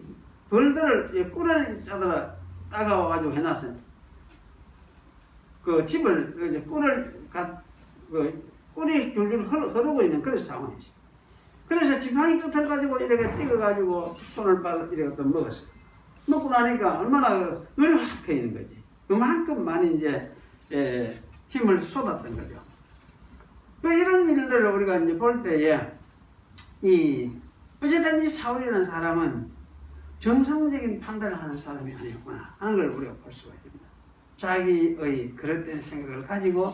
꿀을 따가워가지고 해놨어요. 그 집을 이제 꿀이 줄줄 흐르고 있는 그런 상황이죠. 그래서 지팡이 끝을 가지고 이렇게 띄어가지고 손을 이렇게 먹었어요. 먹고 나니까 얼마나 눈이 확 트이는 거지. 그만큼 많이 이제 힘을 쏟았던 거죠. 이런 일들을 우리가 이제 볼 때에 어쨌든 이 사울이라는 사람은 정상적인 판단을 하는 사람이 아니었구나 하는 걸 우리가 볼 수가 있습니다. 자기의 그릇된 생각을 가지고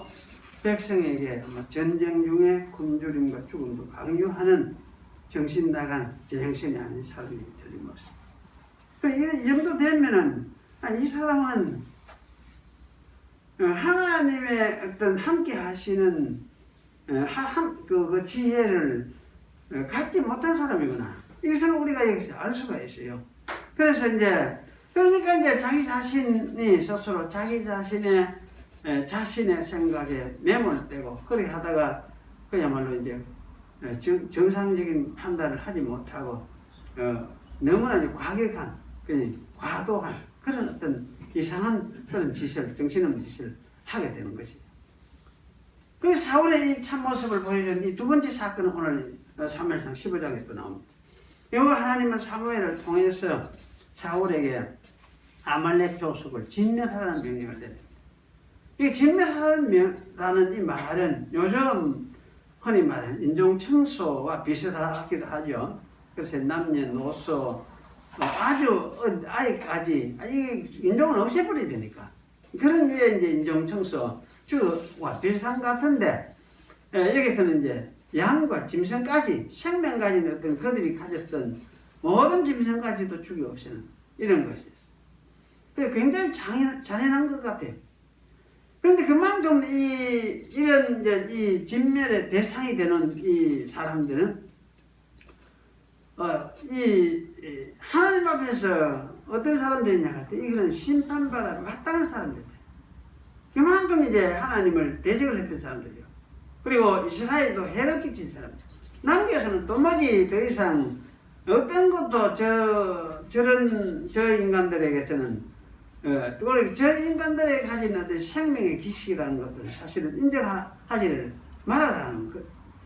백성에게 전쟁 중에 굶주림과 죽음도 강요하는 정신 나간 제정신이 아닌 사람이 틀림없습니다. 이 정도 되면은 이 사람은 하나님의 어떤 함께 하시는 그 지혜를 갖지 못한 사람이구나. 이것을 우리가 여기서 알 수가 있어요. 그래서 그러니까 이제 자기 자신이 스스로 자기 자신의 생각에 매몰 떼고 그렇게 하다가 그야말로 이제 정상적인 판단을 하지 못하고 너무나 과격한 그냥 과도한 그런 어떤 이상한 그런 짓을, 정신없는 짓을 하게 되는 것이. 그 사울의 이 참모습을 보여준 이 두 번째 사건은 오늘 사무엘상 15장에 또 나옵니다. 여호와 하나님은 사무엘을 통해서 사울에게 아말렉 족속을 진멸하라는 명령을 내립니다. 이 진멸하라는 이 말은 요즘 흔히 말하는 인종청소와 비슷하기도 하죠. 그래서 남녀노소 아주 아이까지 인종을 없애버려야 되니까 그런 류의 이제 인종청소 주와 비슷한 것 같은데 여기서는 이제 양과 짐승까지 생명 가진 어떤 그들이 가졌던 모든 짐승까지도 죽이 없애는 이런 것이었어요. 굉장히 잔인한 것 같아요. 그런데 그만큼 이런 이제 이 진멸의 대상이 되는 이 사람들은 하나님 앞에서 어떤 사람들이냐 할 때 이거는 심판받아 마땅한 사람들이에요. 그만큼 이제 하나님을 대적을 했던 사람들이요. 그리고 이스라엘도 해를 끼친 사람들. 남겨서는 도무지 더 이상 어떤 것도 저 인간들에게서는 저 인간들에게 가진 어떤 생명의 기식이라는 것들을 사실은 인정하지를 말아라는 것.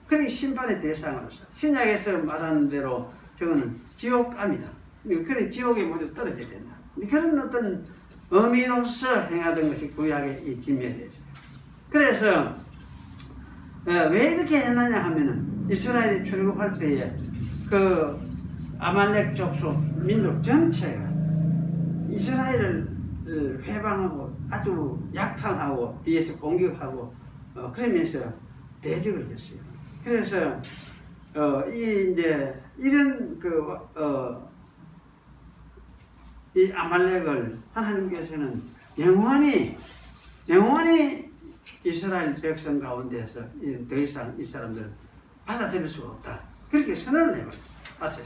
그러니 심판의 대상으로서 신약에서 말하는 대로 저거는 지옥감이다. 그런 지옥에 모두 떨어져야 된다. 그런 어떤 의미로서 행하던 것이 구약의 이 진멸이죠. 그래서 왜 이렇게 했느냐 하면은 이스라엘이 출국할 때에 그 아말렉 족속 민족 전체가 이스라엘을 회방하고 아주 약탈하고 뒤에서 공격하고 그러면서 대적을 했어요. 그래서 이제 이런 이 아말렉을 하나님께서는 영원히 이스라엘 백성 가운데서 더 이상 이 사람들은 받아들일 수가 없다. 그렇게 선언을 해봤어요.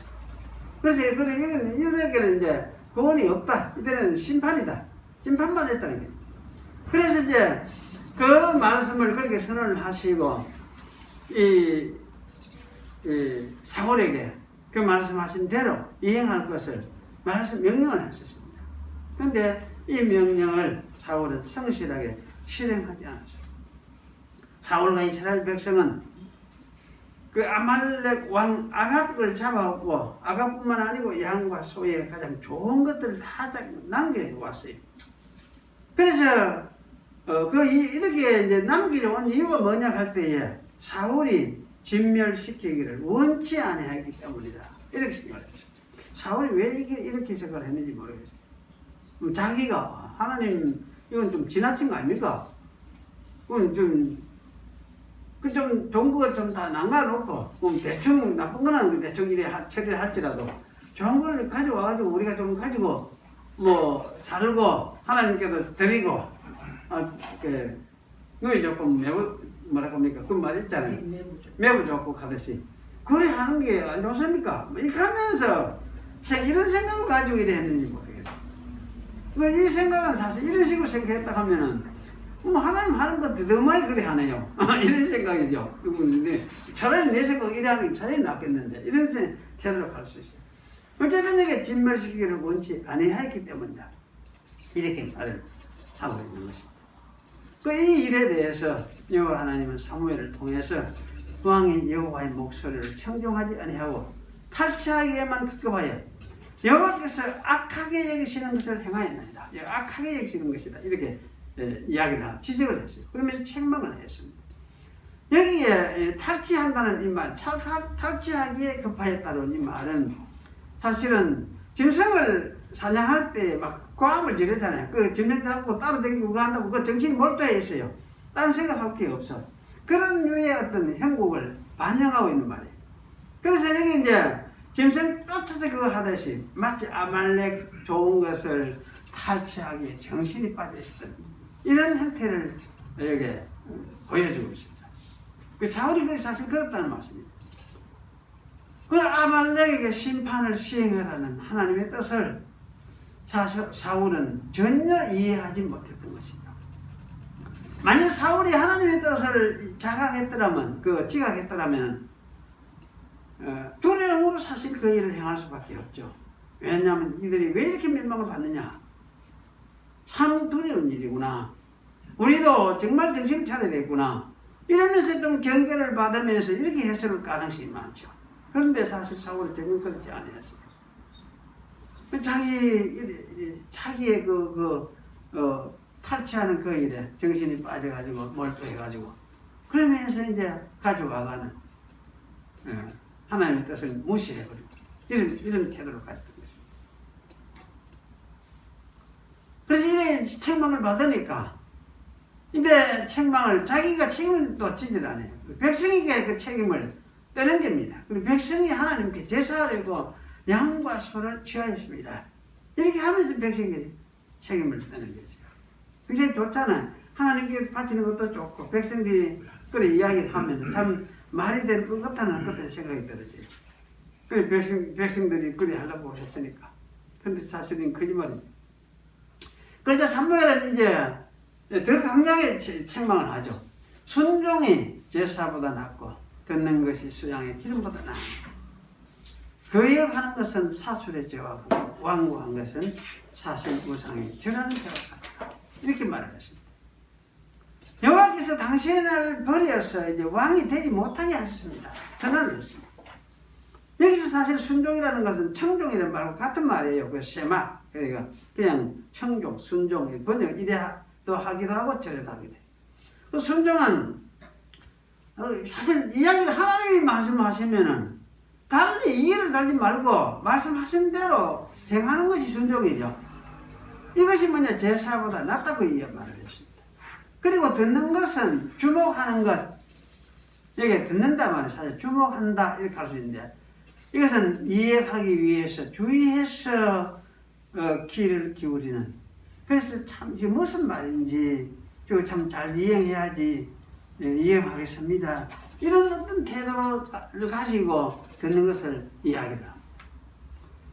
그래서 이들에게는 이제 구원이 없다. 이들은 심판이다. 심판만 했다는 거예요. 그래서 이제 그 말씀을 그렇게 선언을 하시고 이 사울에게 그 말씀하신 대로 이행할 것을 명령을 하셨습니다. 그런데 이 명령을 사울은 성실하게 실행하지 않았습니다. 사울과 이스라엘 백성은 그 아말렉 왕 아갑을 잡아오고 아갑뿐만 아니고 양과 소의 가장 좋은 것들을 다 남겨왔어요. 그래서 이렇게 이제 남기려온 이유가 뭐냐 할 때에 사울이 진멸시키기를 원치 아니하기 때문이다. 이렇게 생각을 했어요. 사울이 왜 이렇게 생각을 했는지 모르겠어요. 자기가 하나님 이건 좀 지나친 거 아닙니까? 그건 좀 좋은 거 좀 다 남겨놓고 대충 나쁜 거는 대충 이래 처리를 할지라도 좋은 거를 가져와가지고 우리가 좀 가지고 뭐 살고 하나님께도 드리고 눈이 조금 뭐라 합니까? 그 말 있잖아요. 매부 좋고 가듯이 그래 하는 게 안 좋습니까? 이렇게 하면서 이런 생각을 가지고 이래 했는지 모르겠어요. 이 생각은 사실 이런 식으로 생각했다 하면은 하나님 하는 거 더더많이 그래 하네요. 이런 생각이죠. 근데 차라리 내 생각 이래 하는 게 차라리 낫겠는데 이런 태도로 갈 수 있어요. 어쨌든 이게 진멸시키기를 원치 아니하였기 때문이다. 이렇게 말을 하고 있는 것입니다. 이 일에 대해서 여호와 하나님은 사무엘을 통해서 왕인 여호와의 목소리를 청종하지 아니하고 탈취하기에만 급급하여 여호와께서 악하게 여기시는 것을 행하였나이다. 악하게 여기시는 것이다. 이렇게 이야기를 지적을 했어요. 그러면서 책망을 했습니다. 여기에 탈취한다는 이 말, 탈취하기에 급하였다는 이 말은 사실은 짐승을 사냥할 때 막 고함을 지르잖아요. 그 짐승 잡고 따로 다니고 한다고 그 정신이 몰두해 있어요. 딴 생각할 게 없어. 그런 류의 어떤 형국을 반영하고 있는 말이에요. 그래서 여기 이제 짐승 쫓아서 그거 하듯이 마치 아말렉 좋은 것을 탈취하기에 정신이 빠져 있었던 이런 형태를 여기 보여주고 있습니다. 그 사울이 사실 그렇다는 말씀입니다. 그 아말렉에게 심판을 시행하라는 하나님의 뜻을 사울은 전혀 이해하지 못했던 것입니다. 만약 사울이 하나님의 뜻을 지각했더라면 두려움으로 사실 그 일을 행할 수밖에 없죠. 왜냐하면 이들이 왜 이렇게 멸망을 받느냐? 참 두려운 일이구나. 우리도 정말 정신 차려야 되겠구나. 이러면서 좀 경계를 받으면서 이렇게 해석할 가능성이 많죠. 그런데 사실 사울이 전혀 그렇지 않았어요. 자기의 탈취하는 그 일에 정신이 빠져가지고 몰두해가지고 그러면서 이제 가져와가는 하나님의 뜻을 무시해버리고 이런 태도를 가졌던 것입니다. 그래서 이런 책망을 받으니까 근데 책망을 자기가 책임을 또 지질 않아요. 백성에게 그 책임을 떠는 겁니다. 그리고 백성이 하나님께 제사하려고 양과 소를 취하였습니다. 이렇게 하면서 백성에게 책임을 떠는 거죠. 굉장히 좋잖아요. 하나님께 바치는 것도 좋고 백성들이 그래 이야기를 하면 참 말이 될 것 같다는 생각이 들어져요. 그래 백성들이 그래 하려고 했으니까. 그런데 사실은 거짓말입니다. 그래서 사무엘은 이제 더 강하게 책망을 하죠. 순종이 제사보다 낫고 듣는 것이 수양의 기름보다 나은 거역하는 것은 사술의 죄와 완고한 것은 사실 우상의 결하는 죄와 같다. 이렇게 말을 했습니다. 여호와께서 당신을 버려서 이제 왕이 되지 못하게 하셨습니다. 선언을 했습니다. 여기서 사실 순종이라는 것은 청종이라는 말과 같은 말이에요. 그 세마 그러니까 그냥 청종, 순종 번역 이래도 하기도 하고 저래도 하기도 해요. 그 순종은 사실 이야기를 하나님이 말씀하시면은 달리 이해를 달지 말고 말씀하신 대로 행하는 것이 순종이죠. 이것이 뭐냐 제사보다 낫다고 말을 했습니다. 그리고 듣는 것은 주목하는 것 여기 듣는다 말은 사실 주목한다 이렇게 할 수 있는데 이것은 이해하기 위해서 주의해서 귀를 기울이는 그래서 참 이게 무슨 말인지 참 잘 이해해야지 이해하겠습니다. 이런 어떤 태도를 가지고 듣는 것을 이야기를 합니다.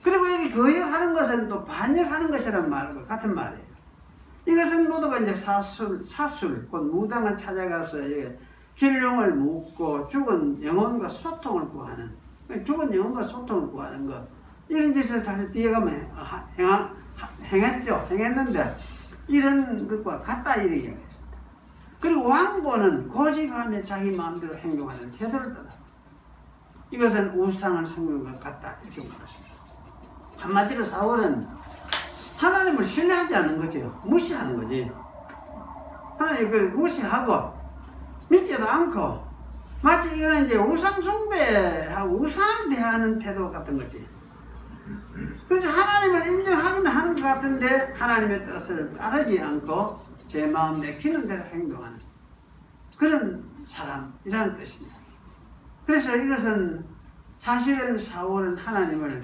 그리고 여기 거역하는 것은 또 반역하는 것이라는 말과 같은 말이에요. 이것은 모두가 이제 사술, 곧 무당을 찾아가서 길룡을 묻고 죽은 영혼과 소통을 구하는, 죽은 영혼과 소통을 구하는 것. 이런 짓을 사실 뒤에 가면 행했는데, 이런 것과 같다, 이렇게 얘기했습니다. 그리고 왕고는 고집하며 자기 마음대로 행동하는 태도를 떠나. 이것은 우상을 섬기는 것 같다, 이렇게 말했습니다. 한마디로 사울은 하나님을 신뢰하지 않는 거죠. 무시하는 거지. 하나님을 무시하고 믿지도 않고 마치 이거는 이제 우상 숭배하고 우상을 대하는 태도 같은 거지. 그래서 하나님을 인정하기는 하는 것 같은데 하나님의 뜻을 따르지 않고 제 마음 내키는 대로 행동하는 그런 사람이라는 뜻입니다. 그래서 이것은 사실은 사울은 하나님을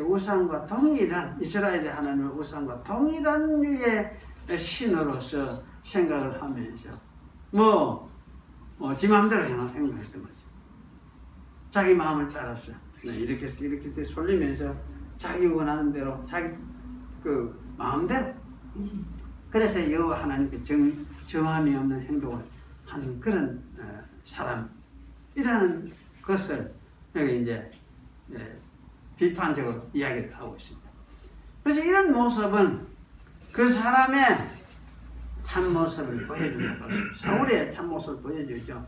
우상과 동일한 이스라엘의 하나님의 우상과 동일한 류의 신으로서 생각을 하면서 지 마음대로 행동했던 거죠. 자기 마음을 따라서 이렇게 솔리면서 자기 원하는 대로 자기 그 마음대로 그래서 여호와 하나님께 정함이 없는 행동을 하는 그런 사람이라는 것을 여기 이제 비판적으로 이야기를 하고 있습니다. 그래서 이런 모습은 그 사람의 참모습을 보여준다고 사울의 참모습을 보여주죠.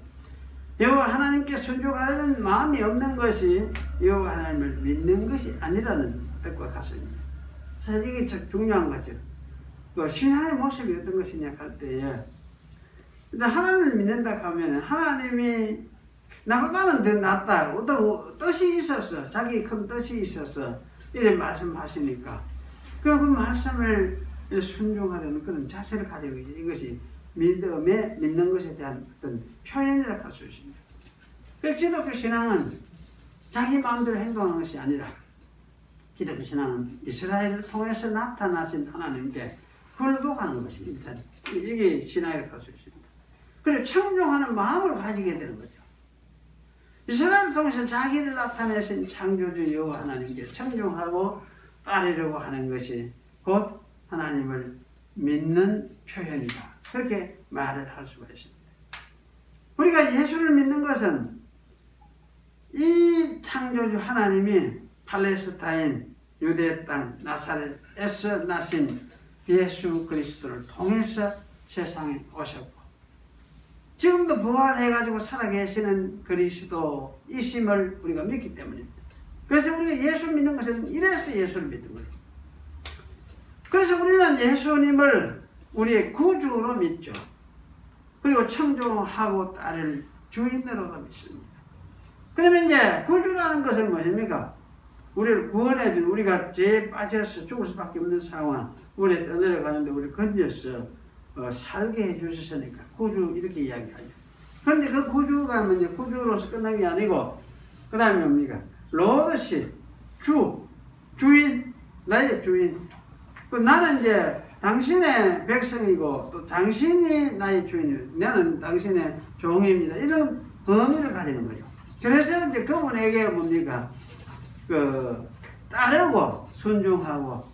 여호와 하나님께 순종하려는 마음이 없는 것이 여호와 하나님을 믿는 것이 아니라는 뜻과 같습니다. 사실 이게 참 중요한 거죠. 그 신앙의 모습이 어떤 것이냐 할 때에 하나님을 믿는다 하면 하나님이 나보다는 더 낫다. 어떤 뜻이 있어서 자기 큰 뜻이 있어서 이렇게 말씀하시니까 그 말씀을 순종하려는 그런 자세를 가지고 있는 이것이 믿는 것에 대한 어떤 표현이라고 할 수 있습니다. 그래서 기독교 신앙은 자기 마음대로 행동하는 것이 아니라 기독교 신앙은 이스라엘을 통해서 나타나신 하나님께 굴복하는 것이 일단 이게 신앙이라고 할 수 있습니다. 그리고 청종하는 마음을 가지게 되는 거죠. 이스라엘을 통해서 자기를 나타내신 창조주 여호와 하나님께 청종하고 따르려고 하는 것이 곧 하나님을 믿는 표현이다. 그렇게 말을 할 수가 있습니다. 우리가 예수를 믿는 것은 이 창조주 하나님이 팔레스타인 유대 땅 나사렛에서 나신 예수 그리스도를 통해서 세상에 오셨고 지금도 부활해가지고 살아계시는 그리스도이심을 우리가 믿기 때문입니다. 그래서 우리가 예수 믿는 것은 이래서 예수를 믿는 거예요. 그래서 우리는 예수님을 우리의 구주로 믿죠. 그리고 청종하고 따를 주인으로도 믿습니다. 그러면 이제 구주라는 것은 무엇입니까? 우리를 구원해준, 우리가 죄에 빠져서 죽을 수밖에 없는 상황, 물에 떠내려가는데 우리를 건져서 살게 해주셨으니까 구주 이렇게 이야기하죠. 그런데 그 구주가 뭐냐, 구주로서 끝난 게 아니고 그 다음에 뭡니까? 로드시, 주인, 나의 주인. 나는 이제 당신의 백성이고 또 당신이 나의 주인이고 나는 당신의 종입니다. 이런 범위를 가지는 거죠. 그래서 이제 그분에게 뭡니까? 따르고 순종하고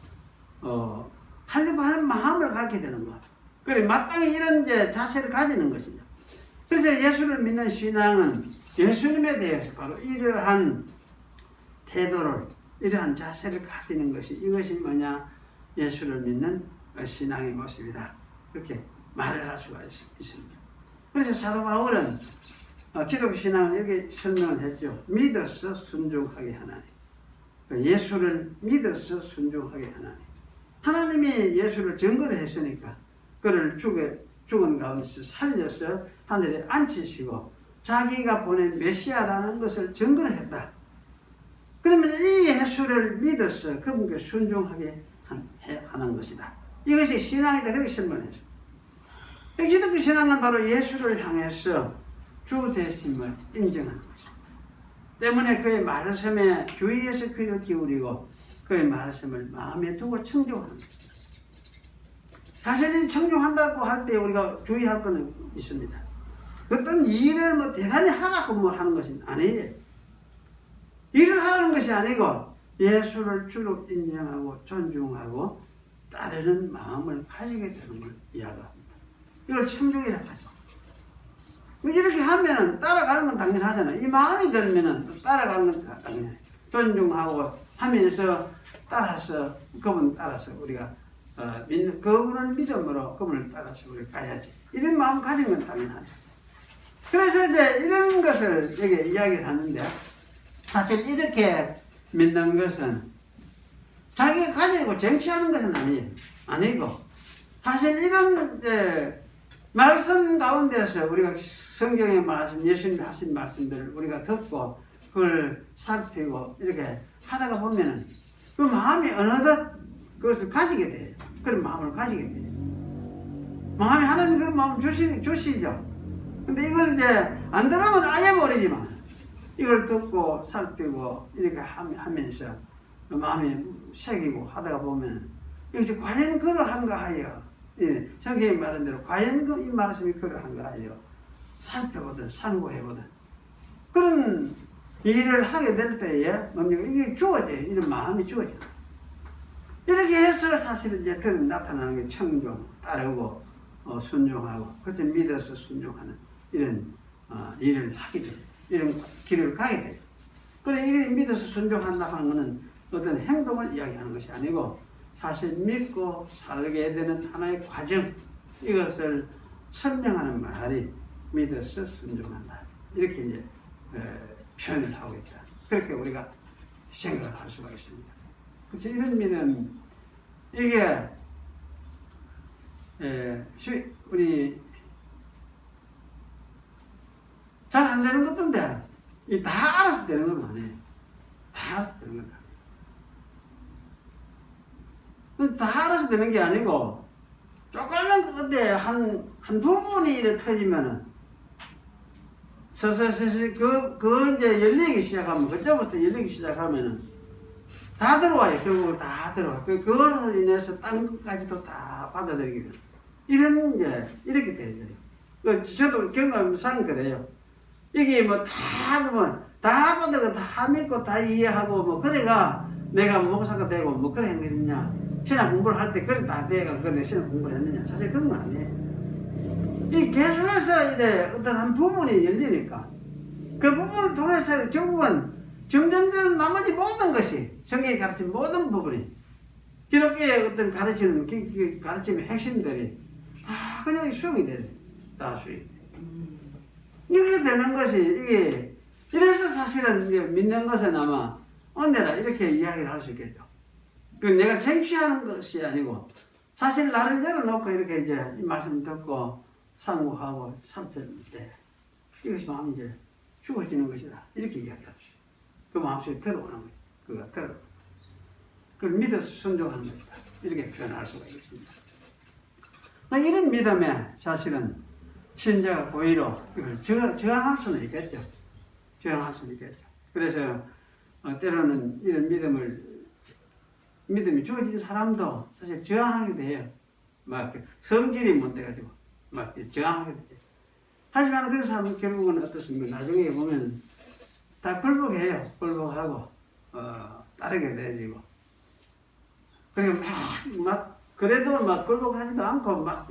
하려고 하는 마음을 갖게 되는 거. 그래 마땅히 이런 이제 자세를 가지는 것이죠. 그래서 예수를 믿는 신앙은 예수님에 대해서 바로 이러한 태도를, 이러한 자세를 가지는 것이, 이것이 뭐냐? 예수를 믿는 신앙의 모습이다. 그렇게 말을 할 수가 있습니다. 그래서 사도 바울은 기독교 신앙을 이렇게 설명을 했죠. 믿어서 순종하게 하나님. 예수를 믿어서 순종하게 하나님. 하나님이 예수를 증거를 했으니까 그를 죽은 가운데서 살려서 하늘에 앉히시고 자기가 보낸 메시아라는 것을 증거를 했다. 그러면 이 예수를 믿어서 그분께 순종하게 하는 것이다. 이것이 신앙이다. 그렇게 설명했어요. 기독교 신앙은 바로 예수를 향해서 주 되심을 인정하는 것입니다. 때문에 그의 말씀에 주의해서 귀를 기울이고 그의 말씀을 마음에 두고 청종하는 것입니다. 사실 청종한다고 할 때 우리가 주의할 것은 있습니다. 어떤 일을 뭐 대단히 하라고 하는 것은 아니에요. 일을 하라는 것이 아니고 예수를 주로 인정하고 존중하고 따르는 마음을 가지게 되는 걸 이야기합니다. 이걸 청종이라고 하죠. 이렇게 하면은 따라가는 건 당연하잖아요. 이 마음이 들면은 따라가는 건 당연해요. 존중하고 하면서 따라서 그분 따라서 우리가 믿는 그분을 믿음으로 그분을 따라서 우리가 가야지. 이런 마음 가진 건 당연하죠. 그래서 이제 이런 것을 여기 이야기를 하는데 사실 이렇게 믿는 것은 자기가 가지고 쟁취하는 것은 아니고 사실 이런 말씀 가운데서 우리가 성경의 말씀, 예수님이 하신 말씀들을 우리가 듣고 그걸 살피고 이렇게 하다가 보면은 그 마음이 어느덧 그것을 가지게 돼요. 그런 마음을 가지게 돼요. 마음이 하나님 그런 마음을 주시죠. 근데 이걸 이제 안 들으면 아예 모르지만 이걸 듣고 살피고 이렇게 하면서 마음이 새기고 하다가 보면 이것이 과연 그러한가 하여, 성경이 말한 대로 과연 이 말씀이 그러한가 하여 살펴보든 상고해보든 그런 일을 하게 될 때에 뭡니까? 이게 주어져요. 이런 마음이 주어져요. 이렇게 해서 사실은 이제 그런 나타나는 게 청종, 따르고 순종하고 그것을 믿어서 순종하는 이런 일을 하게 돼요. 이런 길을 가게 돼요. 그래 이걸 믿어서 순종한다 하는 것은 어떤 행동을 이야기하는 것이 아니고 사실 믿고 살게 되는 하나의 과정, 이것을 설명하는 말이 믿어서 순종한다. 이렇게 이제 표현을 하고 있다. 그렇게 우리가 생각을 할 수가 있습니다. 그래서 이런 믿음, 이게 우리 잘 안 되는 것던데 다 알아서 되는 건 아니에요. 다 알아서 되는 건 아니에요. 다 알아서 되는 게 아니고 조금만 그때 한 부분이 이래 터지면은 서서히 그 이제 열리기 시작하면 그때부터 열리기 시작하면은 다 들어와요. 결국 다 들어와. 그걸로 인해서 딴 것까지도 다 받아들이게 돼요. 이런 이제 이렇게 되죠. 저도 경험상 그래요. 이게 뭐 다 받아들고 다 믿고 다 이해하고 뭐 그래가 내가 목사가 되고 뭐 그래 했느냐. 신학 공부를 할 때 그래 다 돼가 그래 신학 공부를 했느냐. 사실 그런 건 아니에요. 이 계속해서 이래 어떤 한 부분이 열리니까 그 부분을 통해서 결국은 점점점 나머지 모든 것이 성경이 가르친 모든 부분이 기독교의 어떤 가르치는 그 가르침의 핵심들이 다 그냥 수용이 돼요. 다 수용이 돼요. 이렇게 되는 것이 이게 이래서 사실은 이제 믿는 것은 아마 언제나 이렇게 이야기를 할 수 있겠죠. 그 내가 쟁취하는 것이 아니고 사실 나를 열어놓고 이렇게 이제 이 말씀 듣고 상고하고 살필 때 이것이 마음이 이제 죽어지는 것이다. 이렇게 이야기할 수 있어요. 그 마음속에 들어오는 거예요. 그가 들어오는 거예요. 그걸 믿어서 순종하는 것이다. 이렇게 표현할 수가 있습니다. 이런 믿음에 사실은 신자가 고의로 이걸 저항할 수는 있겠죠. 저항할 수는 있겠죠. 그래서 때로는 이런 믿음이 주어진 사람도 사실 저항하게 돼요. 막 성질이 못 돼가지고 막 저항하게 돼요. 하지만 그 사람은 결국은 어떻습니까? 나중에 보면 다 굴복해요. 굴복하고 따르게 되지고 그리고 막 그래도 막 굴복하지도 않고 막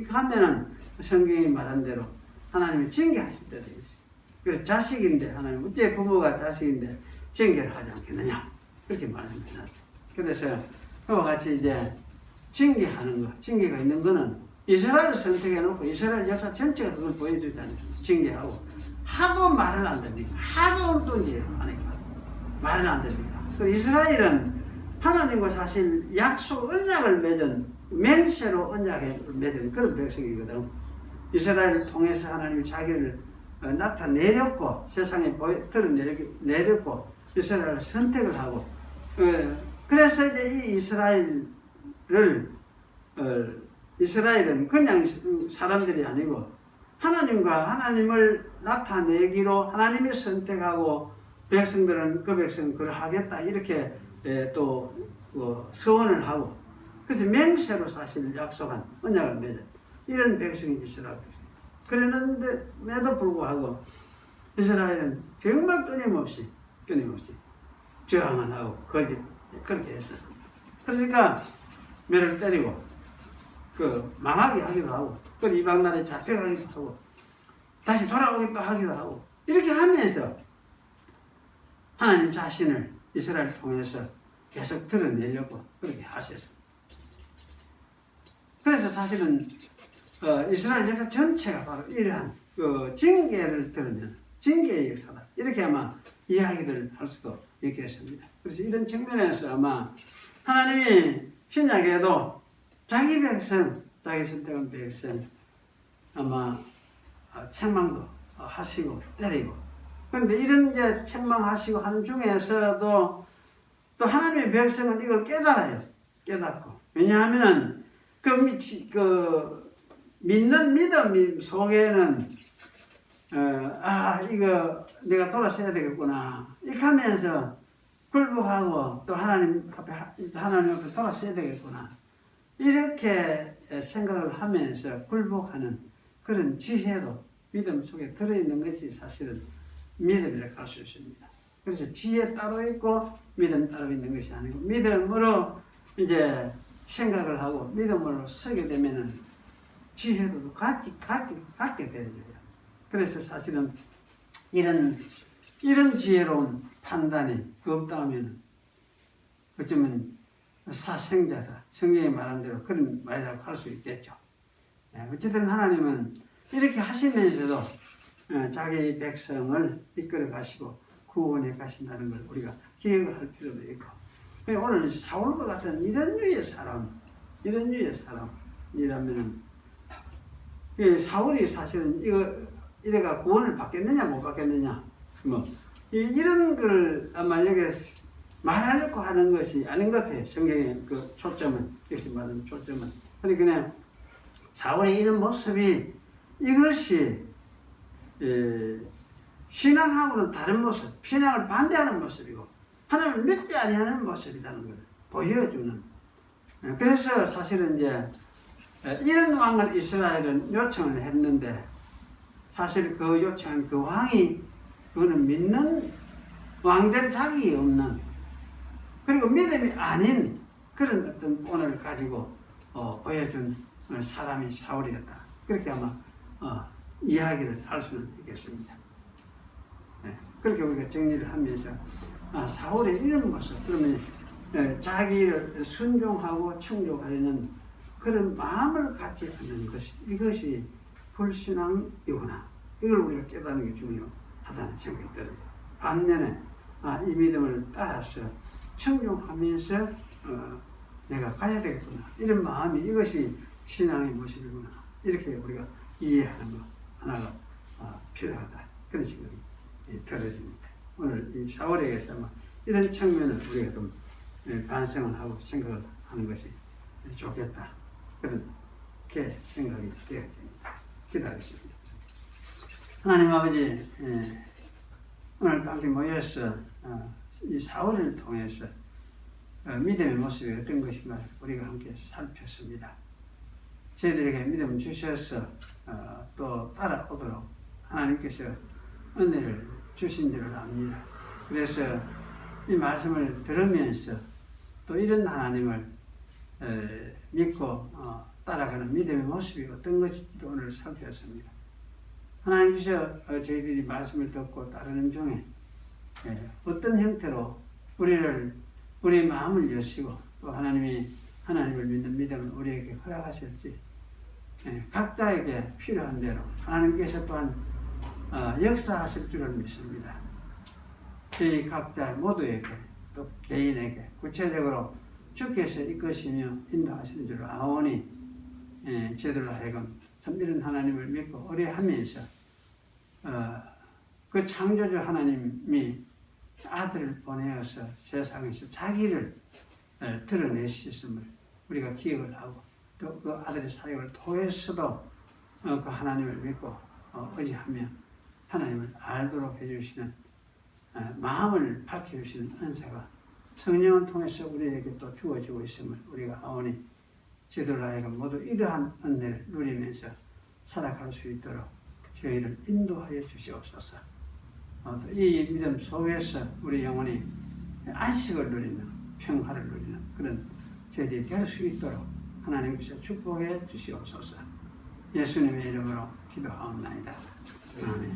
하면은 성경이 말한 대로 하나님이 징계하실 때도 있어요. 그래서 자식인데 하나님 어째 부모가 자식인데 징계를 하지 않겠느냐 그렇게 말합니다. 그래서 그와 같이 이제 징계하는 거, 징계가 있는 거는 이스라엘을 선택해놓고 이스라엘 역사 전체가 그걸 보여주잖아요. 징계하고 하도 말을 안 듣니까 하도 또 하니까 말을 안 듣니까. 그리고 이스라엘은 하나님과 사실 약속 언약을 맺은 맹세로 언약을 맺은 그런 백성이거든. 이스라엘을 통해서 하나님이 자기를 나타내렸고 세상에 드러내렸고 이스라엘을 선택을 하고 그래서 이제 이 이스라엘은 그냥 사람들이 아니고 하나님과 하나님을 나타내기로 하나님이 선택하고 백성들은 그 백성은 그걸 하겠다 이렇게 또 서원을 하고 그래서 맹세로 사실 약속한 언약을 맺은 이런 백성이 이스라엘 백성. 그랬는데에도 불구하고 이스라엘은 정말 끊임없이 저항을 하고 그렇게 했었습니다. 그러니까 매를 때리고 망하게 하기도 하고 이방 나라에 잡혀가기도 하고 다시 돌아오기도 하기도 하고 이렇게 하면서 하나님 자신을 이스라엘을 통해서 계속 드러내려고 그렇게 하셨습니다. 그래서 사실은 이스라엘 역사 전체가 바로 이러한 징계를 드러내는 징계의 역사다. 이렇게 아마 이야기를 할 수도 있겠습니다. 그래서 이런 측면에서 아마 하나님이 신약에도 자기 백성, 자기 선택한 백성 아마 책망도 하시고 때리고 그런데 이런 이제 책망하시고 하는 중에서도 또 하나님의 백성은 이걸 깨달아요. 깨닫고 왜냐하면은 믿는 믿음 속에는 이거 내가 돌아서야 되겠구나 이렇게 하면서 굴복하고 또 하나님 앞에 돌아서야 되겠구나 이렇게 생각을 하면서 굴복하는 그런 지혜도 믿음 속에 들어있는 것이 사실은 믿음이라고 할 수 있습니다. 그래서 지혜 따로 있고 믿음 따로 있는 것이 아니고 믿음으로 이제 생각을 하고 믿음으로 서게 되면은 지혜도 갖게 되어요. 그래서 사실은 이런 지혜로운 판단이 없다면 어쩌면 사생자다. 성경이 말한 대로 그런 말이라고 할 수 있겠죠. 어쨌든 하나님은 이렇게 하시면서도 자기 백성을 이끌어 가시고 구원해 가신다는 걸 우리가 기억을 할 필요도 있고 오늘 사울과 같은 이런 류의 사람이라면 사울이 사실은 이래가 구원을 받겠느냐 못 받겠느냐 이런 걸 아마 여기서 말하려고 하는 것이 아닌 것 같아요. 성경의 그 초점은 역시 말하는 초점은 그러니까 사울의 이런 모습이 이것이 신앙하고는 다른 모습, 신앙을 반대하는 모습이고 하나님을 믿지 아니하는 모습이라는 걸 보여주는. 그래서 사실은 이제 이런 왕을 이스라엘은 요청을 했는데 사실 그 요청한 그 왕이 그거는 믿는 왕될 자격이 없는 그리고 믿음이 아닌 그런 어떤 본을 가지고 보여준 사람이 사울이었다. 그렇게 아마 이야기를 할 수는 있겠습니다. 네. 그렇게 우리가 정리를 하면서 사울의 이런 모습, 그러면 자기를 순종하고 청족하려는 그런 마음을 갖지 않는 것이, 이것이 불신앙이구나. 이걸 우리가 깨닫는 게 중요하다는 생각이 들어요. 반면에 이 믿음을 따라서 청종하면서 내가 가야 되겠구나. 이런 마음이, 이것이 신앙의 모습이구나. 이렇게 우리가 이해하는 것 하나가 필요하다. 그런 생각이 들어집니다. 오늘 이 사울에게서 이런 측면을 우리가 좀 반성을 하고 생각을 하는 것이 좋겠다. 그렇게 생각이 되어집니다. 기다리십니다. 하나님 아버지, 오늘 같이 모여서 이 사울을 통해서 믿음의 모습이 어떤 것인가 우리가 함께 살폈습니다. 저희들에게 믿음을 주셔서 또 따라오도록 하나님께서 은혜를 주신 줄을 압니다. 그래서 이 말씀을 들으면서 또 이런 하나님을 믿고 따라가는 믿음의 모습이 어떤 것인지도 오늘 살폈습니다. 하나님께서 저희들이 말씀을 듣고 따르는 중에 어떤 형태로 우리의 마음을 여시고 또 하나님을 믿는 믿음을 우리에게 허락하실지 각자에게 필요한 대로 하나님께서 또한 역사하실 줄을 믿습니다. 저희 각자 모두에게 또 개인에게 구체적으로 주께서 이끄시며 인도하시는 줄을 아오니 저희들로 하여금 참 이런 하나님을 믿고 의뢰하면서 그 창조주 하나님이 아들을 보내어서 세상에서 자기를 드러내셨음을 우리가 기억을 하고 또 그 아들의 사역을 통해서도 그 하나님을 믿고 의지하며 하나님을 알도록 해주시는 마음을 밝혀주시는 은사가 성령을 통해서 우리에게 또 주어지고 있음을 우리가 아오니 저희들 하여금 모두 이러한 은혜를 누리면서 살아갈 수 있도록 저희를 인도하여 주시옵소서. 또 이 믿음 속에서 우리 영혼이 안식을 누리는 평화를 누리는 그런 저희들이 될 수 있도록 하나님께서 축복해 주시옵소서. 예수님의 이름으로 기도하옵나이다. 아멘.